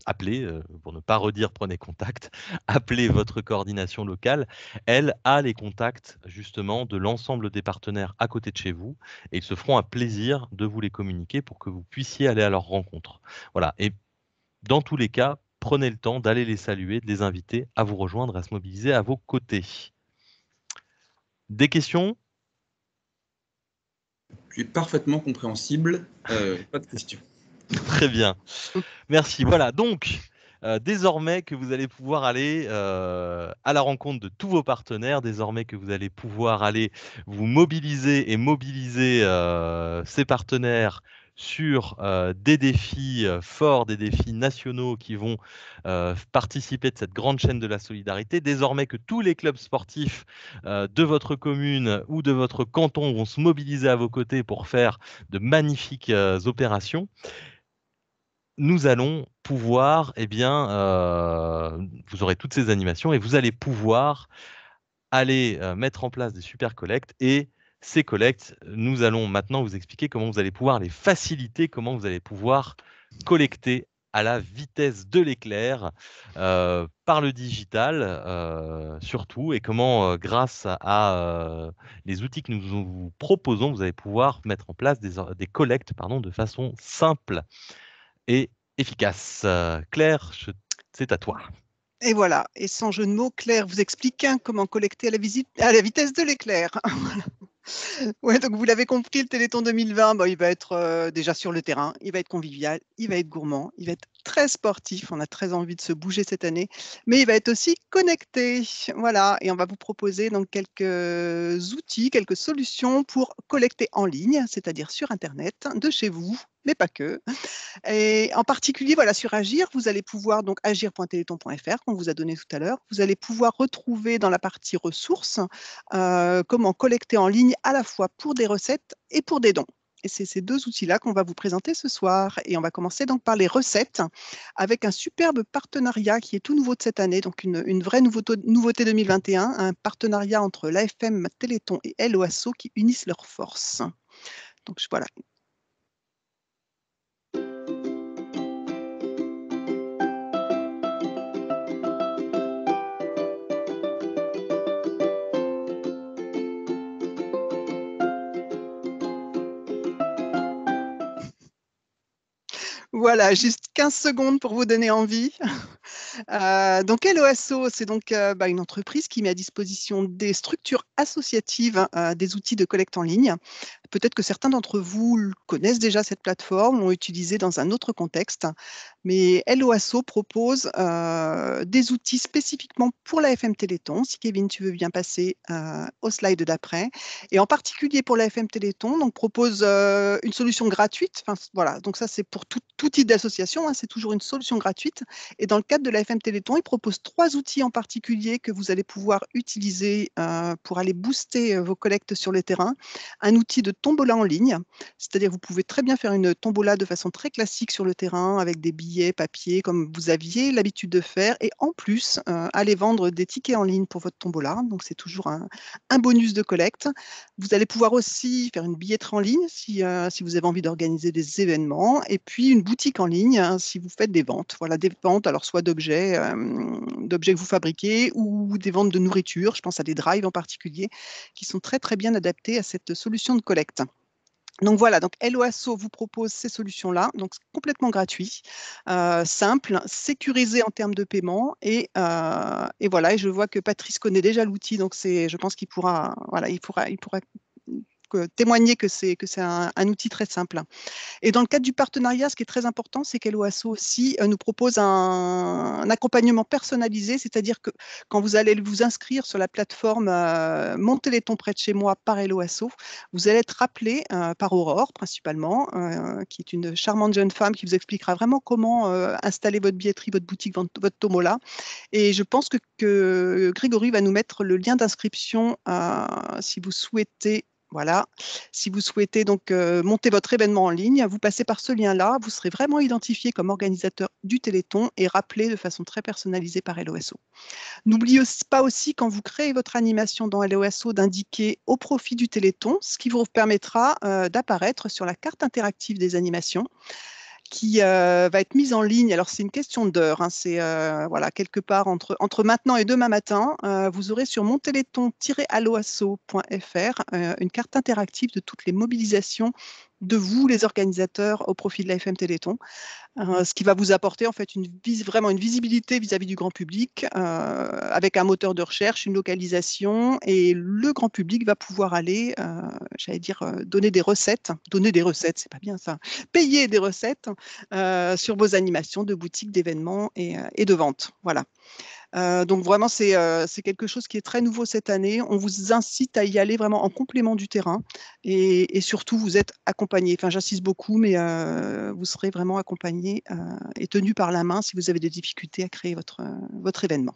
Speaker 1: appelez, pour ne pas redire prenez contact, appelez votre coordination locale. Elle a les contacts justement de l'ensemble des partenaires à côté de chez vous et ils se feront un plaisir de vous les communiquer pour que vous puissiez aller à leur rencontre. Voilà. Et dans tous les cas, prenez le temps d'aller les saluer, de les inviter à vous rejoindre, à se mobiliser à vos côtés. Des questions ?
Speaker 6: Tu es parfaitement compréhensible. Pas de questions.
Speaker 1: Très bien. Merci. Voilà, donc désormais que vous allez pouvoir aller à la rencontre de tous vos partenaires, désormais que vous allez pouvoir aller vous mobiliser et mobiliser ces partenaires sur des défis forts, des défis nationaux qui vont participer de cette grande chaîne de la solidarité. Désormais que tous les clubs sportifs de votre commune ou de votre canton vont se mobiliser à vos côtés pour faire de magnifiques opérations. Nous allons pouvoir, eh bien, vous aurez toutes ces animations et vous allez pouvoir aller mettre en place des super collectes et ces collectes, nous allons maintenant vous expliquer comment vous allez pouvoir les faciliter, comment vous allez pouvoir collecter à la vitesse de l'éclair par le digital surtout et comment grâce à les outils que nous vous proposons, vous allez pouvoir mettre en place des collectes de façon simple et efficace. Claire, c'est à toi.
Speaker 7: Et voilà, et sans jeu de mots, Claire vous explique comment collecter à la vitesse de l'éclair. Ouais, donc vous l'avez compris, le Téléthon 2020, il va être déjà sur le terrain, il va être convivial, il va être gourmand, il va être très sportif, on a très envie de se bouger cette année, mais il va être aussi connecté. Voilà, et on va vous proposer donc quelques outils, quelques solutions pour collecter en ligne, c'est-à-dire sur Internet, de chez vous, mais pas que. Et en particulier, voilà, sur Agir, vous allez pouvoir, donc agir.téléthon.fr, qu'on vous a donné tout à l'heure, vous allez pouvoir retrouver dans la partie ressources comment collecter en ligne à la fois pour des recettes et pour des dons. Et c'est ces deux outils-là qu'on va vous présenter ce soir. Et on va commencer donc par les recettes avec un superbe partenariat qui est tout nouveau de cette année, donc une vraie nouveauté 2021, un partenariat entre l'AFM Téléthon et LOASO qui unissent leurs forces. Donc voilà. Voilà, juste 15 secondes pour vous donner envie. Donc LOASO, c'est donc une entreprise qui met à disposition des structures associatives des outils de collecte en ligne. Peut-être que certains d'entre vous connaissent déjà cette plateforme, l'ont utilisée dans un autre contexte, mais LOASO propose des outils spécifiquement pour la FM Téléthon. Si Kevin, tu veux bien passer au slide d'après. Et en particulier pour la FM Téléthon, donc propose une solution gratuite. Enfin, voilà, donc ça c'est pour tout type d'association, c'est toujours une solution gratuite. Et dans le cadre de la FM Téléthon, il propose 3 outils en particulier que vous allez pouvoir utiliser pour aller booster vos collectes sur le terrain. Un outil de tombola en ligne, c'est-à-dire vous pouvez très bien faire une tombola de façon très classique sur le terrain avec des billets, papier, comme vous aviez l'habitude de faire, et en plus, aller vendre des tickets en ligne pour votre tombola, donc c'est toujours un bonus de collecte. Vous allez pouvoir aussi faire une billetterie en ligne si vous avez envie d'organiser des événements, et puis une boutique en ligne si vous faites des ventes. Voilà, des ventes, alors soit d'objets que vous fabriquez ou des ventes de nourriture, je pense à des drives en particulier, qui sont très très bien adaptés à cette solution de collecte. Donc voilà, donc Hello Asso vous propose ces solutions-là, donc c'est complètement gratuit, simple, sécurisé en termes de paiement et voilà. Et je vois que Patrice connaît déjà l'outil, donc je pense qu'il pourra, voilà, il pourra témoigner que c'est un outil très simple. Et dans le cadre du partenariat, ce qui est très important, c'est qu'Hello Asso aussi nous propose un accompagnement personnalisé, c'est-à-dire que quand vous allez vous inscrire sur la plateforme Mon Téléthon près de chez moi par Hello Asso, vous allez être rappelé par Aurore principalement, qui est une charmante jeune femme qui vous expliquera vraiment comment installer votre billetterie, votre boutique, votre Tomola. Et je pense que Grégory va nous mettre le lien d'inscription si vous souhaitez. Voilà, si vous souhaitez donc monter votre événement en ligne, vous passez par ce lien-là, vous serez vraiment identifié comme organisateur du Téléthon et rappelé de façon très personnalisée par Hello Asso. N'oubliez pas aussi, quand vous créez votre animation dans Hello Asso, d'indiquer au profit du Téléthon, ce qui vous permettra d'apparaître sur la carte interactive des animations, qui va être mise en ligne. Alors, c'est une question d'heure. Hein, c'est voilà, quelque part entre maintenant et demain matin, vous aurez sur montéléthon-alloasso.fr une carte interactive de toutes les mobilisations de vous, les organisateurs, au profit de l'AFM Téléthon, ce qui va vous apporter en fait vraiment une visibilité vis-à-vis du grand public, avec un moteur de recherche, une localisation, et le grand public va pouvoir aller, j'allais dire, donner des recettes, c'est pas bien ça, payer des recettes sur vos animations de boutiques, d'événements et de ventes. Voilà. Donc vraiment, c'est quelque chose qui est très nouveau cette année. On vous incite à y aller vraiment en complément du terrain et surtout, vous êtes accompagné. Enfin, j'insiste beaucoup, mais vous serez vraiment accompagné et tenu par la main si vous avez des difficultés à créer votre événement.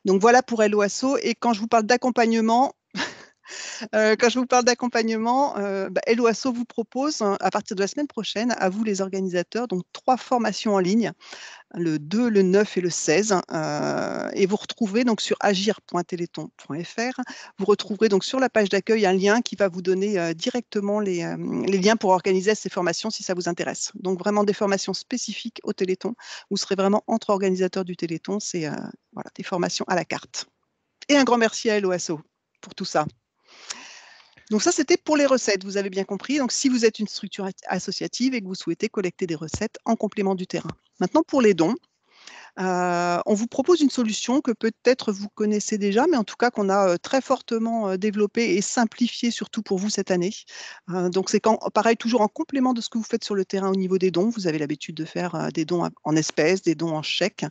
Speaker 7: Donc voilà pour Hello Asso. Et quand je vous parle d'accompagnement, Hello Asso vous propose, à partir de la semaine prochaine, à vous les organisateurs, donc 3 formations en ligne, le 2, le 9 et le 16. Et vous retrouverez donc sur agir.téléthon.fr, vous retrouverez donc sur la page d'accueil un lien qui va vous donner directement les liens pour organiser ces formations si ça vous intéresse. Donc vraiment des formations spécifiques au Téléthon. Vous serez vraiment entre organisateurs du Téléthon. C'est voilà, des formations à la carte. Et un grand merci à Hello Asso pour tout ça. Donc ça, c'était pour les recettes, vous avez bien compris. Donc si vous êtes une structure associative et que vous souhaitez collecter des recettes en complément du terrain. Maintenant, pour les dons, on vous propose une solution que peut-être vous connaissez déjà, mais en tout cas qu'on a très fortement développée et simplifiée, surtout pour vous cette année. Donc c'est pareil, toujours en complément de ce que vous faites sur le terrain au niveau des dons. Vous avez l'habitude de faire des dons en espèces, des dons en chèques.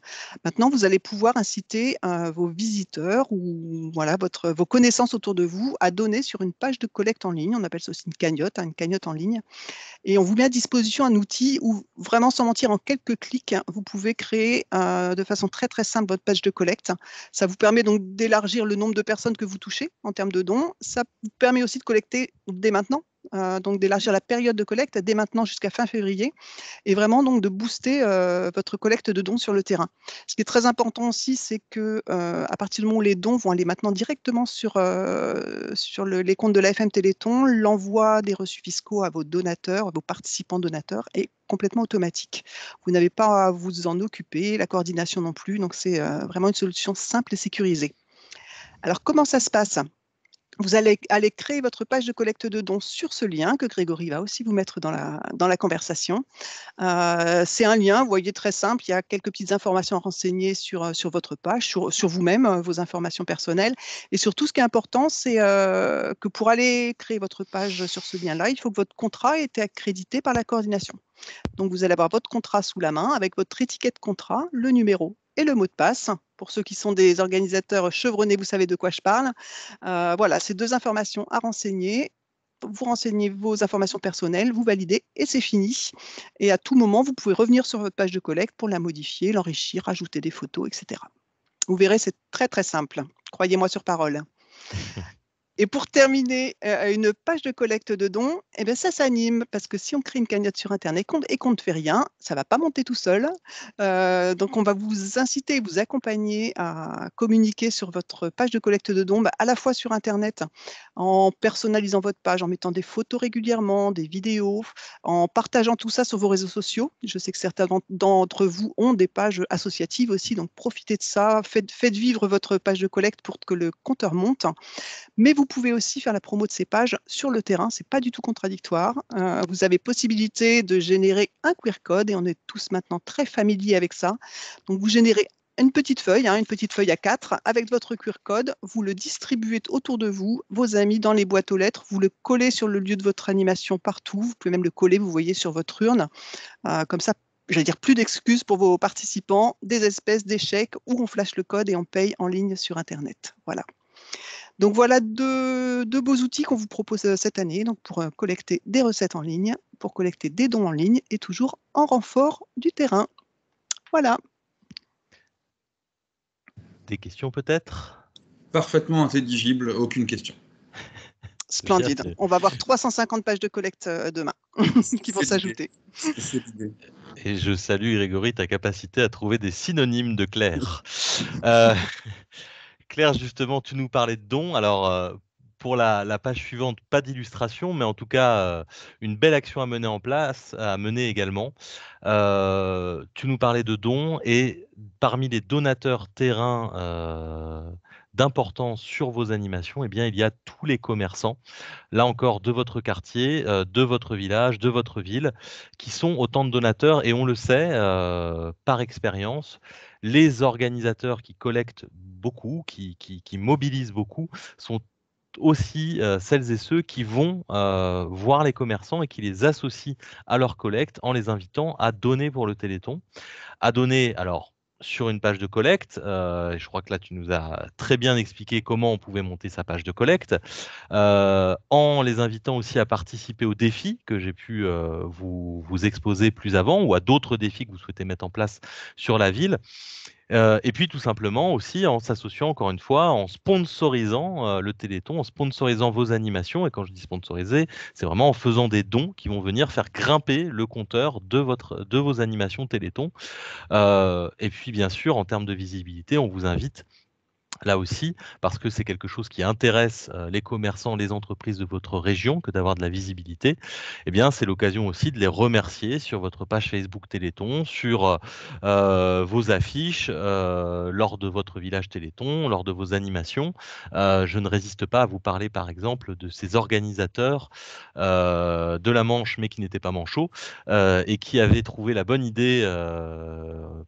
Speaker 7: Maintenant, vous allez pouvoir inciter vos visiteurs ou voilà, vos connaissances autour de vous à donner sur une page de collecte en ligne. On appelle ça aussi une cagnotte en ligne. Et on vous met à disposition un outil où, vraiment sans mentir, en quelques clics, vous pouvez créer de façon très très simple votre page de collecte. Ça vous permet donc d'élargir le nombre de personnes que vous touchez en termes de dons. Ça vous permet aussi de collecter dès maintenant, donc d'élargir la période de collecte dès maintenant jusqu'à fin février, et vraiment donc de booster votre collecte de dons sur le terrain. Ce qui est très important aussi, c'est que à partir du moment où les dons vont aller maintenant directement sur les comptes de l'AFM Téléthon, l'envoi des reçus fiscaux à vos donateurs, à vos participants donateurs est complètement automatique. Vous n'avez pas à vous en occuper, la coordination non plus, donc c'est vraiment une solution simple et sécurisée. Alors comment ça se passe ? Vous allez aller créer votre page de collecte de dons sur ce lien que Grégory va aussi vous mettre dans la conversation. C'est un lien, vous voyez, très simple. Il y a quelques petites informations à renseigner sur votre page, sur vous-même, vos informations personnelles. Et surtout, ce qui est important, c'est que pour aller créer votre page sur ce lien-là, il faut que votre contrat ait été accrédité par la coordination. Donc, vous allez avoir votre contrat sous la main avec votre étiquette contrat, le numéro et le mot de passe. Pour ceux qui sont des organisateurs chevronnés, vous savez de quoi je parle. Voilà, ces 2 informations à renseigner. Vous renseignez vos informations personnelles, vous validez et c'est fini. Et à tout moment, vous pouvez revenir sur votre page de collecte pour la modifier, l'enrichir, rajouter des photos, etc. Vous verrez, c'est très très simple. Croyez-moi sur parole. Et pour terminer, une page de collecte de dons, eh bien ça s'anime parce que si on crée une cagnotte sur Internet et qu'on ne fait rien, ça ne va pas monter tout seul. Donc, on va vous inciter, vous accompagner à communiquer sur votre page de collecte de dons, à la fois sur Internet, en personnalisant votre page, en mettant des photos régulièrement, des vidéos, en partageant tout ça sur vos réseaux sociaux. Je sais que certains d'entre vous ont des pages associatives aussi, donc profitez de ça, faites vivre votre page de collecte pour que le compteur monte. Mais vous vous pouvez aussi faire la promo de ces pages sur le terrain, c'est pas du tout contradictoire. Vous avez possibilité de générer un QR code et on est tous maintenant très familiers avec ça. Donc vous générez une petite feuille A4 avec votre QR code, vous le distribuez autour de vous, vos amis dans les boîtes aux lettres, vous le collez sur le lieu de votre animation partout, vous pouvez même le coller, vous voyez, sur votre urne. Comme ça, j'allais dire plus d'excuses pour vos participants, des espèces d'échecs où on flash le code et on paye en ligne sur Internet. Voilà. Donc voilà deux beaux outils qu'on vous propose cette année donc pour collecter des recettes en ligne, pour collecter des dons en ligne et toujours en renfort du terrain. Voilà.
Speaker 1: Des questions peut-être?
Speaker 6: Parfaitement intelligible, aucune question.
Speaker 7: Splendide. On va avoir 350 pages de collecte demain qui vont s'ajouter.
Speaker 6: C'est l'idée.
Speaker 1: Et je salue, Grégory, ta capacité à trouver des synonymes de Claire. Claire, justement, tu nous parlais de dons. Alors, pour la page suivante, pas d'illustration, mais en tout cas, une belle action à mener également. Tu nous parlais de dons et parmi les donateurs terrain d'importance sur vos animations, eh bien, il y a tous les commerçants, là encore, de votre quartier, de votre village, de votre ville, qui sont autant de donateurs. Et on le sait, par expérience, les organisateurs qui collectent beaucoup, qui mobilisent beaucoup, sont aussi celles et ceux qui vont voir les commerçants et qui les associent à leur collecte en les invitant à donner pour le Téléthon. À donner, alors, sur une page de collecte, et je crois que là tu nous as très bien expliqué comment on pouvait monter sa page de collecte, en les invitant aussi à participer aux défis que j'ai pu vous exposer plus avant, ou à d'autres défis que vous souhaitez mettre en place sur la ville. Et puis tout simplement aussi en s'associant encore une fois, en sponsorisant le Téléthon, en sponsorisant vos animations. Et quand je dis sponsoriser, c'est vraiment en faisant des dons qui vont venir faire grimper le compteur de vos animations Téléthon. Et puis bien sûr, en termes de visibilité, on vous invite là aussi, parce que c'est quelque chose qui intéresse les commerçants, les entreprises de votre région, que d'avoir de la visibilité, eh bien, c'est l'occasion aussi de les remercier sur votre page Facebook Téléthon, sur vos affiches, lors de votre village Téléthon, lors de vos animations. Je ne résiste pas à vous parler, par exemple, de ces organisateurs de la Manche, mais qui n'étaient pas manchots, et qui avaient trouvé la bonne idée,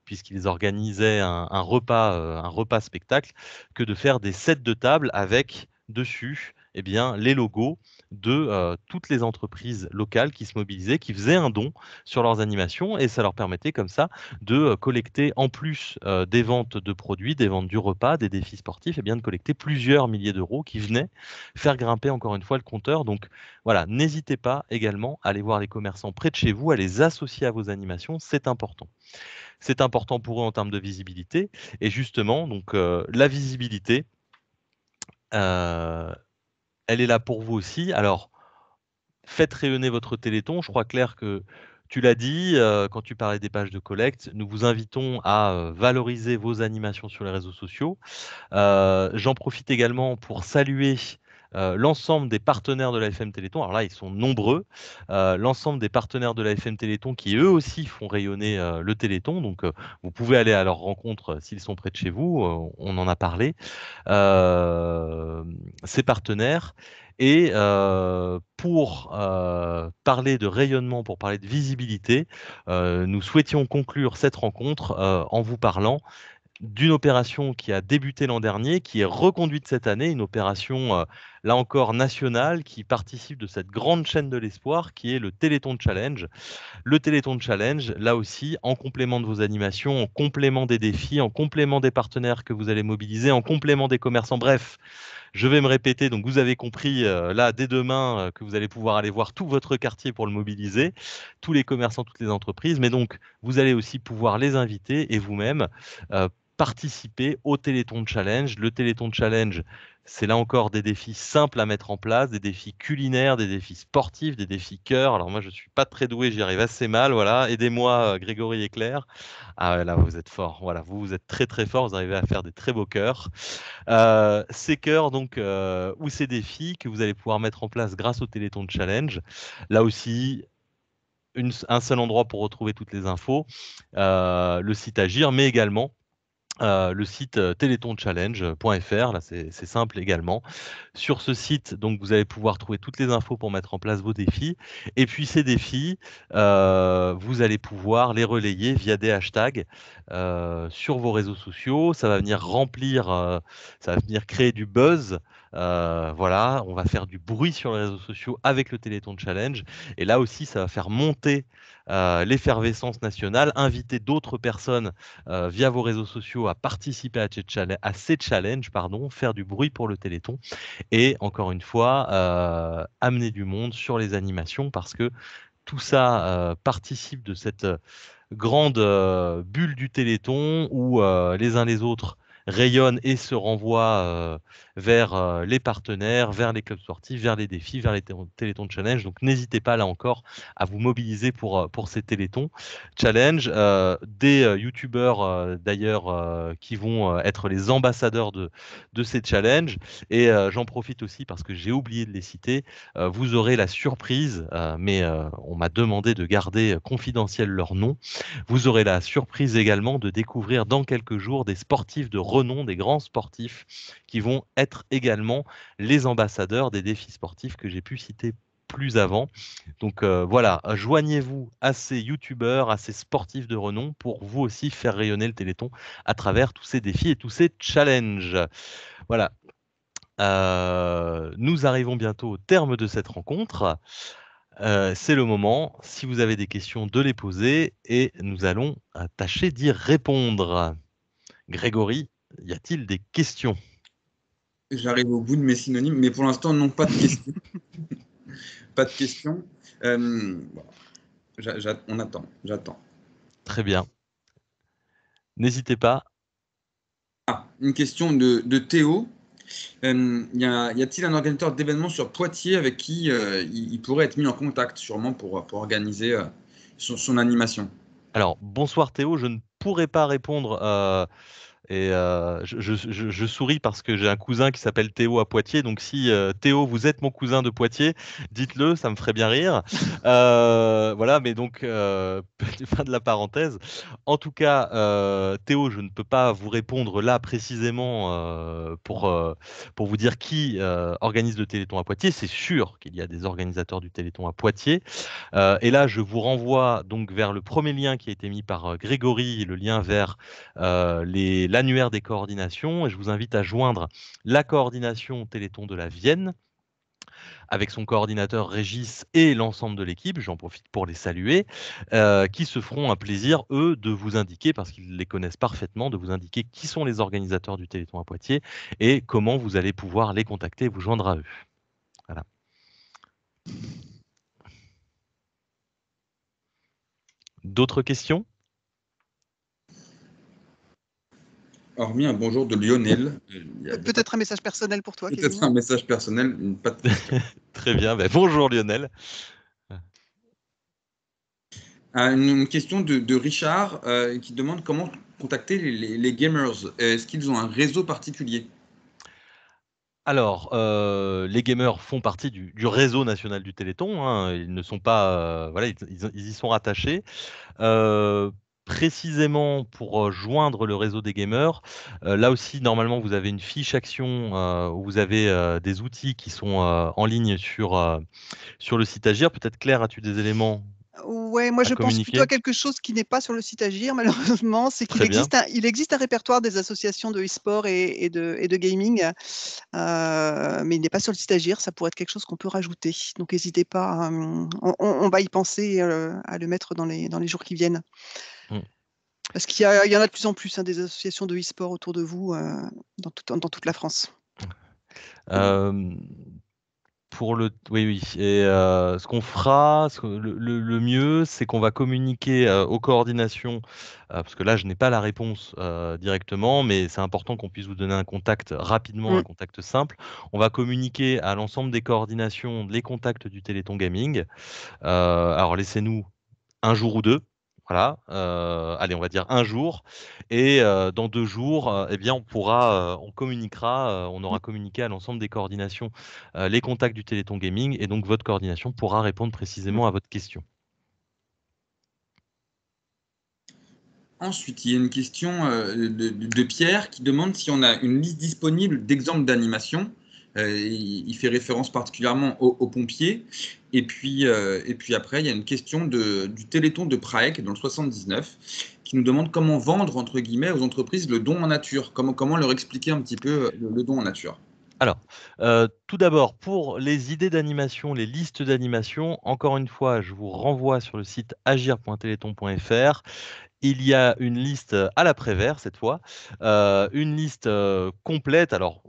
Speaker 1: puisqu'ils organisaient un repas spectacle, que de faire des sets de table avec dessus eh bien, les logos de toutes les entreprises locales qui se mobilisaient, qui faisaient un don sur leurs animations, et ça leur permettait comme ça de collecter, en plus des ventes de produits, des ventes du repas, des défis sportifs, eh bien, de collecter plusieurs milliers d'euros qui venaient faire grimper encore une fois le compteur. Donc voilà, n'hésitez pas également à aller voir les commerçants près de chez vous, à les associer à vos animations, c'est important. C'est important pour eux en termes de visibilité. Et justement, donc la visibilité, elle est là pour vous aussi. Alors, faites rayonner votre Téléthon. Je crois, Claire, que tu l'as dit quand tu parlais des pages de collecte. Nous vous invitons à valoriser vos animations sur les réseaux sociaux. J'en profite également pour saluer l'ensemble des partenaires de la FM Téléthon. Alors là, ils sont nombreux. L'ensemble des partenaires de la FM Téléthon qui, eux aussi, font rayonner le Téléthon. Donc, vous pouvez aller à leur rencontre s'ils sont près de chez vous. On en a parlé. Ces partenaires. Et pour parler de rayonnement, pour parler de visibilité, nous souhaitions conclure cette rencontre en vous parlant d'une opération qui a débuté l'an dernier, qui est reconduite cette année, une opération, là encore, nationale, qui participe de cette grande chaîne de l'espoir, qui est le Téléthon Challenge. Le Téléthon Challenge, là aussi, en complément de vos animations, en complément des défis, en complément des partenaires que vous allez mobiliser, en complément des commerçants, bref. Je vais me répéter, donc vous avez compris là dès demain que vous allez pouvoir aller voir tout votre quartier pour le mobiliser, tous les commerçants, toutes les entreprises, mais donc vous allez aussi pouvoir les inviter et vous-même participer au Téléthon Challenge. Le Téléthon Challenge, c'est là encore des défis simples à mettre en place, des défis culinaires, des défis sportifs, des défis cœur. Alors moi, je ne suis pas très doué, j'y arrive assez mal. Voilà, aidez-moi, Grégory et Claire. Ah là, vous êtes forts. Voilà, vous êtes très très forts. Vous arrivez à faire des très beaux cœurs. Ces cœurs, donc, ou ces défis que vous allez pouvoir mettre en place grâce au Téléthon Challenge. Là aussi, un seul endroit pour retrouver toutes les infos, le site Agir, mais également le site téléthonchallenge.fr. Là, c'est simple également. Sur ce site, donc, vous allez pouvoir trouver toutes les infos pour mettre en place vos défis. Et puis, ces défis, vous allez pouvoir les relayer via des hashtags sur vos réseaux sociaux. Ça va venir remplir, ça va venir créer du buzz. Voilà, on va faire du bruit sur les réseaux sociaux avec le Téléthon Challenge. Et là aussi, ça va faire monter l'effervescence nationale, inviter d'autres personnes via vos réseaux sociaux à participer à ces challenges, faire du bruit pour le Téléthon et encore une fois, amener du monde sur les animations parce que tout ça participe de cette grande bulle du Téléthon où les uns les autres rayonnent et se renvoient vers les partenaires, vers les clubs sportifs, vers les défis, vers les Téléthons Challenge. Donc n'hésitez pas là encore à vous mobiliser pour ces Téléthons Challenge. Des youtubeurs d'ailleurs qui vont être les ambassadeurs de ces challenges. Et j'en profite aussi parce que j'ai oublié de les citer. Vous aurez la surprise, mais on m'a demandé de garder confidentiel leur nom. Vous aurez la surprise également de découvrir dans quelques jours des sportifs de renom, des grands sportifs qui vont être également les ambassadeurs des défis sportifs que j'ai pu citer plus avant. Donc voilà, joignez-vous à ces youtubeurs, à ces sportifs de renom pour vous aussi faire rayonner le Téléthon à travers tous ces défis et tous ces challenges. Voilà. Nous arrivons bientôt au terme de cette rencontre. C'est le moment, si vous avez des questions, de les poser et nous allons tâcher d'y répondre. Grégory, y a-t-il des questions?
Speaker 6: J'arrive au bout de mes synonymes, mais pour l'instant, non, pas de questions. Pas de questions. On attend, j'attends.
Speaker 1: Très bien. N'hésitez pas.
Speaker 6: Ah, une question de Théo. Y a-t-il un organisateur d'événements sur Poitiers avec qui il pourrait être mis en contact, sûrement pour organiser son animation?
Speaker 1: Alors, bonsoir Théo, je ne pourrais pas répondre. Et je souris parce que j'ai un cousin qui s'appelle Théo à Poitiers. Donc si Théo, vous êtes mon cousin de Poitiers, dites-le, ça me ferait bien rire. Voilà, mais donc fin de la parenthèse. En tout cas, Théo, je ne peux pas vous répondre là précisément pour vous dire qui organise le Téléthon à Poitiers. C'est sûr qu'il y a des organisateurs du Téléthon à Poitiers. Et là, je vous renvoie donc vers le premier lien qui a été mis par Grégory, le lien vers l'annuaire des coordinations. Et je vous invite à joindre la coordination Téléthon de la Vienne avec son coordinateur Régis et l'ensemble de l'équipe, j'en profite pour les saluer, qui se feront un plaisir, eux, de vous indiquer, parce qu'ils les connaissent parfaitement, de vous indiquer qui sont les organisateurs du Téléthon à Poitiers et comment vous allez pouvoir les contacter et vous joindre à eux. Voilà. D'autres questions?
Speaker 6: Hormis un bonjour de Lionel.
Speaker 7: Peut-être un message personnel pour toi,
Speaker 6: Peut-être un message personnel, pas de question.
Speaker 1: Très bien, ben, bonjour Lionel.
Speaker 6: Une question de Richard qui demande comment contacter les gamers. Est-ce qu'ils ont un réseau particulier?
Speaker 1: Alors, les gamers font partie du réseau national du Téléthon. Hein. Ils ne sont pas, voilà, ils y sont rattachés. Précisément pour joindre le réseau des gamers, là aussi, normalement, vous avez une fiche action où vous avez des outils qui sont en ligne sur le site Agir. Peut-être Claire, as-tu des éléments?
Speaker 7: Ouais, moi je pense plutôt à quelque chose qui n'est pas sur le site Agir, malheureusement, c'est qu'il existe un répertoire des associations de e-sport et de gaming, mais il n'est pas sur le site Agir, ça pourrait être quelque chose qu'on peut rajouter. Donc n'hésitez pas, on va y penser à le mettre dans les jours qui viennent. Parce qu'il y en a de plus en plus, hein, des associations de e-sport autour de vous dans toute la France.
Speaker 1: Oui. Et ce qu'on fera, le mieux, c'est qu'on va communiquer aux coordinations, parce que là, je n'ai pas la réponse directement, mais c'est important qu'on puisse vous donner un contact rapidement, un contact simple. On va communiquer à l'ensemble des coordinations les contacts du Téléthon Gaming. Alors, laissez-nous un jour ou deux. Voilà, allez, on va dire un jour, et dans 2 jours, eh bien, on communiquera, on aura communiqué à l'ensemble des coordinations les contacts du Téléthon Gaming, et donc votre coordination pourra répondre précisément à votre question.
Speaker 6: Ensuite, il y a une question de Pierre qui demande si on a une liste disponible d'exemples d'animation. Il fait référence particulièrement aux pompiers. Et puis après, il y a une question du Téléthon de Prague dans le 79 qui nous demande comment vendre, entre guillemets, aux entreprises le don en nature. Comment leur expliquer un petit peu le don en nature.
Speaker 1: Alors, tout d'abord, pour les idées d'animation, les listes d'animation, encore une fois, je vous renvoie sur le site agir.téléthon.fr. Il y a une liste à la Prévert cette fois, une liste complète. Alors,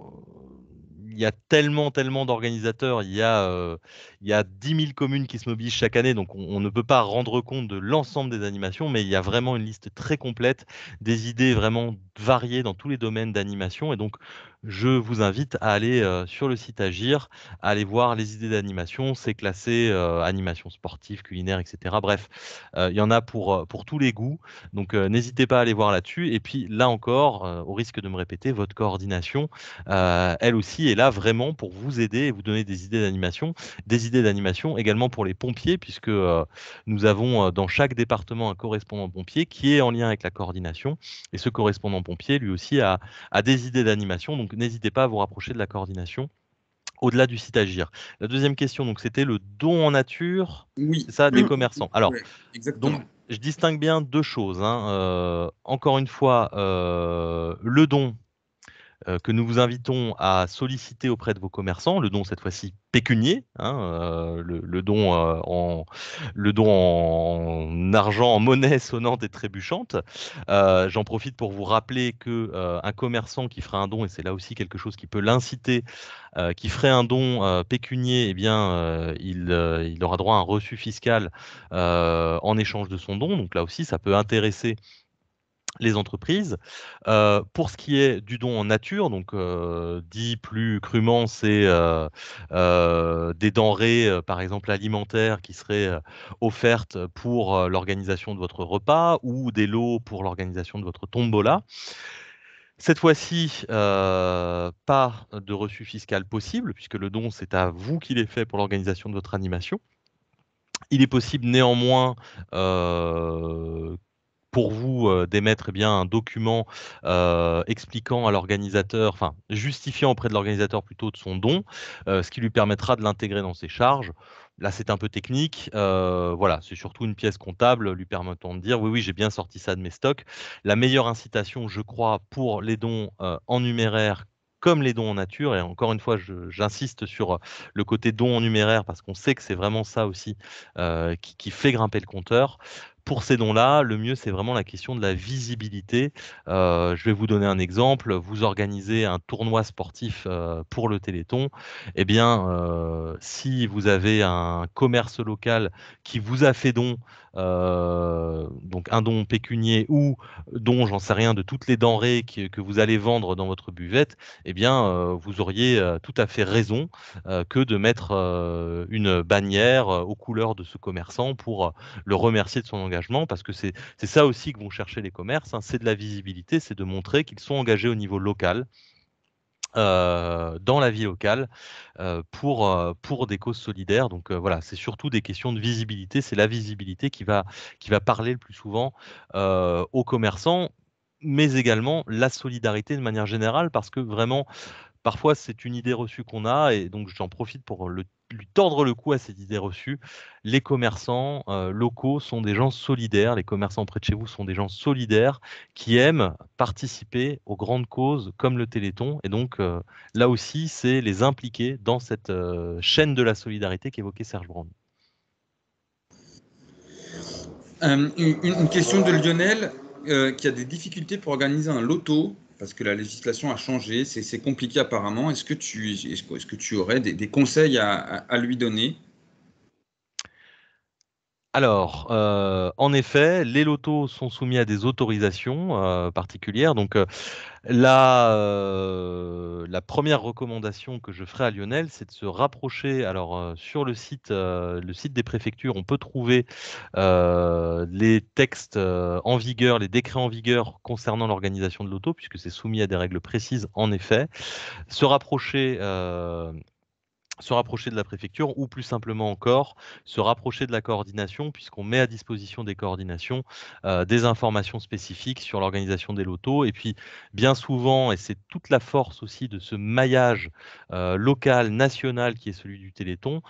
Speaker 1: il y a tellement d'organisateurs, il y a 10 000 communes qui se mobilisent chaque année, donc on ne peut pas rendre compte de l'ensemble des animations, mais il y a vraiment une liste très complète, des idées vraiment variées dans tous les domaines d'animation. Et donc, je vous invite à aller sur le site Agir, à aller voir les idées d'animation. C'est classé animation sportive, culinaire, etc. Bref, il y en a pour tous les goûts. Donc, n'hésitez pas à aller voir là-dessus. Et puis, là encore, au risque de me répéter, votre coordination, elle aussi, est là vraiment pour vous aider et vous donner des idées d'animation également pour les pompiers, puisque nous avons dans chaque département un correspondant pompier qui est en lien avec la coordination. Et ce correspondant pompier, lui aussi, a des idées d'animation. Donc, n'hésitez pas à vous rapprocher de la coordination au-delà du site Agir. La deuxième question, donc, c'était le don en nature,
Speaker 6: oui,
Speaker 1: c'est ça, des commerçants. Alors,
Speaker 6: ouais, exactement.
Speaker 1: Donc, je distingue bien deux choses, hein. Encore une fois, le don que nous vous invitons à solliciter auprès de vos commerçants, le don cette fois-ci pécunier, hein, le don en argent, en monnaie sonnante et trébuchante. J'en profite pour vous rappeler que un commerçant qui fera un don, et c'est là aussi quelque chose qui peut l'inciter, qui ferait un don pécunier, eh bien, il aura droit à un reçu fiscal en échange de son don. Donc là aussi, ça peut intéresser les entreprises. Pour ce qui est du don en nature, donc dit plus crûment, c'est des denrées, par exemple alimentaires, qui seraient offertes pour l'organisation de votre repas ou des lots pour l'organisation de votre tombola. Cette fois-ci, pas de reçu fiscal possible, puisque le don, c'est à vous qu'il est fait pour l'organisation de votre animation. Il est possible néanmoins pour vous d'émettre un document expliquant à l'organisateur, enfin justifiant auprès de l'organisateur plutôt de son don, ce qui lui permettra de l'intégrer dans ses charges. Là, c'est un peu technique. Voilà, c'est surtout une pièce comptable lui permettant de dire oui, j'ai bien sorti ça de mes stocks. La meilleure incitation, je crois, pour les dons en numéraire comme les dons en nature, et encore une fois, j'insiste sur le côté don en numéraire parce qu'on sait que c'est vraiment ça aussi qui fait grimper le compteur. Pour ces dons-là, le mieux, c'est vraiment la question de la visibilité. Je vais vous donner un exemple. Vous organisez un tournoi sportif pour le Téléthon. Eh bien, si vous avez un commerce local qui vous a fait don, donc un don pécunier ou don, j'en sais rien, de toutes les denrées que vous allez vendre dans votre buvette, eh bien, vous auriez tout à fait raison que de mettre une bannière aux couleurs de ce commerçant pour le remercier de son engagement, parce que c'est ça aussi que vont chercher les commerces, hein, c'est de la visibilité, c'est de montrer qu'ils sont engagés au niveau local, dans la vie locale, pour des causes solidaires. Donc voilà, c'est surtout des questions de visibilité, c'est la visibilité qui va parler le plus souvent aux commerçants, mais également la solidarité de manière générale, parce que vraiment, parfois, c'est une idée reçue qu'on a, et donc j'en profite pour lui tordre le cou à cette idée reçue. Les commerçants locaux sont des gens solidaires, les commerçants près de chez vous sont des gens solidaires qui aiment participer aux grandes causes comme le Téléthon, et donc là aussi, c'est les impliquer dans cette chaîne de la solidarité qu'évoquait Serge Brand.
Speaker 6: Une question de Lionel qui a des difficultés pour organiser un loto parce que la législation a changé, c'est compliqué apparemment. Est-ce que tu aurais des conseils à lui donner?
Speaker 1: Alors, en effet, les lotos sont soumis à des autorisations particulières. Donc, la première recommandation que je ferai à Lionel, c'est de se rapprocher. Alors, sur le site des préfectures, on peut trouver les textes en vigueur, les décrets en vigueur concernant l'organisation de l'auto, puisque c'est soumis à des règles précises, en effet. Se rapprocher se rapprocher de la préfecture ou plus simplement encore se rapprocher de la coordination puisqu'on met à disposition des coordinations des informations spécifiques sur l'organisation des lotos. Et puis bien souvent, et c'est toute la force aussi de ce maillage local, national qui est celui du Téléthon,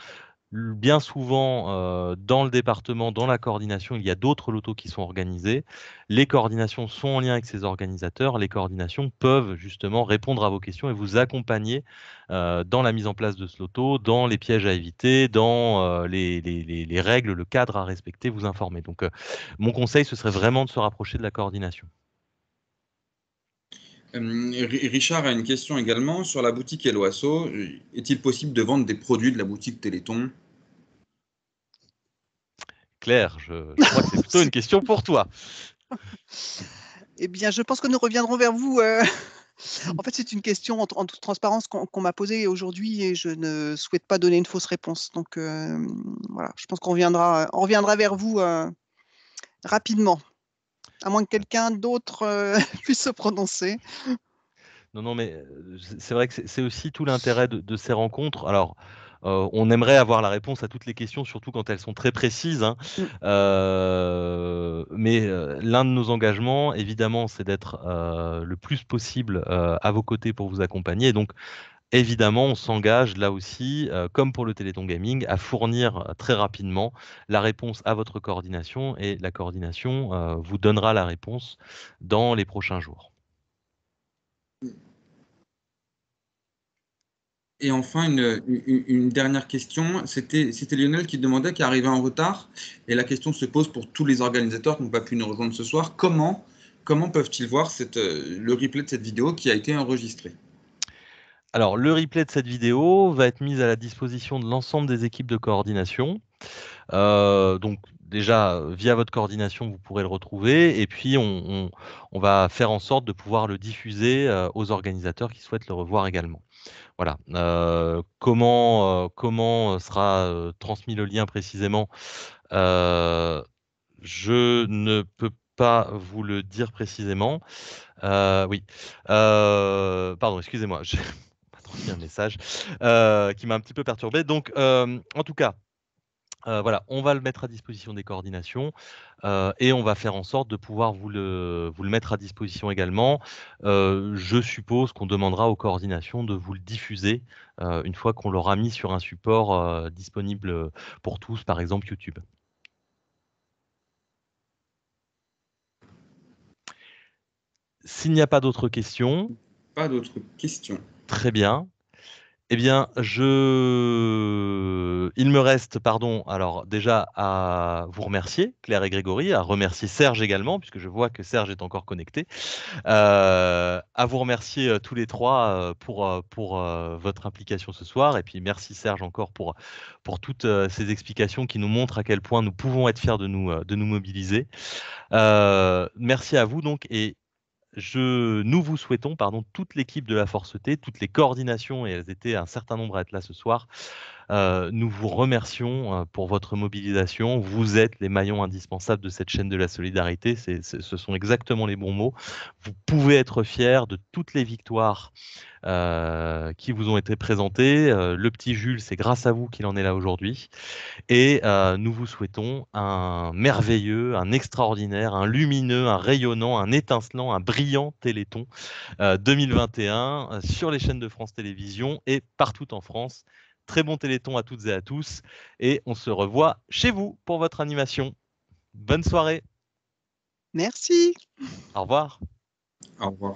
Speaker 1: bien souvent, dans le département, dans la coordination, il y a d'autres lotos qui sont organisés. Les coordinations sont en lien avec ces organisateurs. Les coordinations peuvent justement répondre à vos questions et vous accompagner dans la mise en place de ce loto, dans les pièges à éviter, dans les règles, le cadre à respecter, vous informer. Donc, mon conseil, ce serait vraiment de se rapprocher de la coordination.
Speaker 6: Richard a une question également sur la boutique Helloasso. Est-il possible de vendre des produits de la boutique Téléthon?
Speaker 1: Claire, je crois que c'est plutôt une question pour toi.
Speaker 7: Eh bien, je pense que nous reviendrons vers vous. En fait, c'est une question en toute transparence qu'on m'a posée aujourd'hui et je ne souhaite pas donner une fausse réponse. Donc, voilà, je pense qu'on reviendra vers vous rapidement, à moins que quelqu'un d'autre puisse se prononcer.
Speaker 1: Non, mais c'est vrai que c'est aussi tout l'intérêt de ces rencontres. Alors, on aimerait avoir la réponse à toutes les questions, surtout quand elles sont très précises, hein. Mais l'un de nos engagements, évidemment, c'est d'être le plus possible à vos côtés pour vous accompagner. Et donc, évidemment, on s'engage là aussi, comme pour le Téléthon Gaming, à fournir très rapidement la réponse à votre coordination. Et la coordination vous donnera la réponse dans les prochains jours.
Speaker 6: Et enfin, une dernière question. C'était Lionel qui demandait, qui arrivait en retard. Et la question se pose pour tous les organisateurs qui n'ont pas pu nous rejoindre ce soir. Comment peuvent-ils voir le replay de cette vidéo qui a été enregistrée?
Speaker 1: Alors, le replay de cette vidéo va être mis à la disposition de l'ensemble des équipes de coordination. Donc, déjà, via votre coordination, vous pourrez le retrouver. Et puis, on va faire en sorte de pouvoir le diffuser aux organisateurs qui souhaitent le revoir également. Voilà. Comment sera transmis le lien précisément? Je ne peux pas vous le dire précisément. Oui. Pardon, excusez-moi. J'ai transmis un message qui m'a un petit peu perturbé. Donc, en tout cas, voilà, on va le mettre à disposition des coordinations et on va faire en sorte de pouvoir vous le mettre à disposition également. Je suppose qu'on demandera aux coordinations de vous le diffuser une fois qu'on l'aura mis sur un support disponible pour tous, par exemple YouTube. S'il n'y a pas d'autres questions.
Speaker 6: Pas d'autres questions.
Speaker 1: Très bien. Eh bien, il me reste, alors déjà à vous remercier, Claire et Grégory, à remercier Serge également, puisque je vois que Serge est encore connecté, à vous remercier tous les trois pour votre implication ce soir, et puis merci Serge encore pour toutes ces explications qui nous montrent à quel point nous pouvons être fiers de nous mobiliser. Merci à vous donc, et nous vous souhaitons, toute l'équipe de la Force T, toutes les coordinations, et elles étaient un certain nombre à être là ce soir, nous vous remercions pour votre mobilisation. Vous êtes les maillons indispensables de cette chaîne de la solidarité, ce sont exactement les bons mots. Vous pouvez être fiers de toutes les victoires qui vous ont été présentées. Le petit Jules, c'est grâce à vous qu'il en est là aujourd'hui. Et nous vous souhaitons un merveilleux, un extraordinaire, un lumineux, un rayonnant, un étincelant, un brillant Téléthon 2021 sur les chaînes de France Télévisions et partout en France. Très bon Téléthon à toutes et à tous. Et on se revoit chez vous pour votre animation. Bonne soirée.
Speaker 7: Merci.
Speaker 1: Au revoir.
Speaker 6: Au revoir.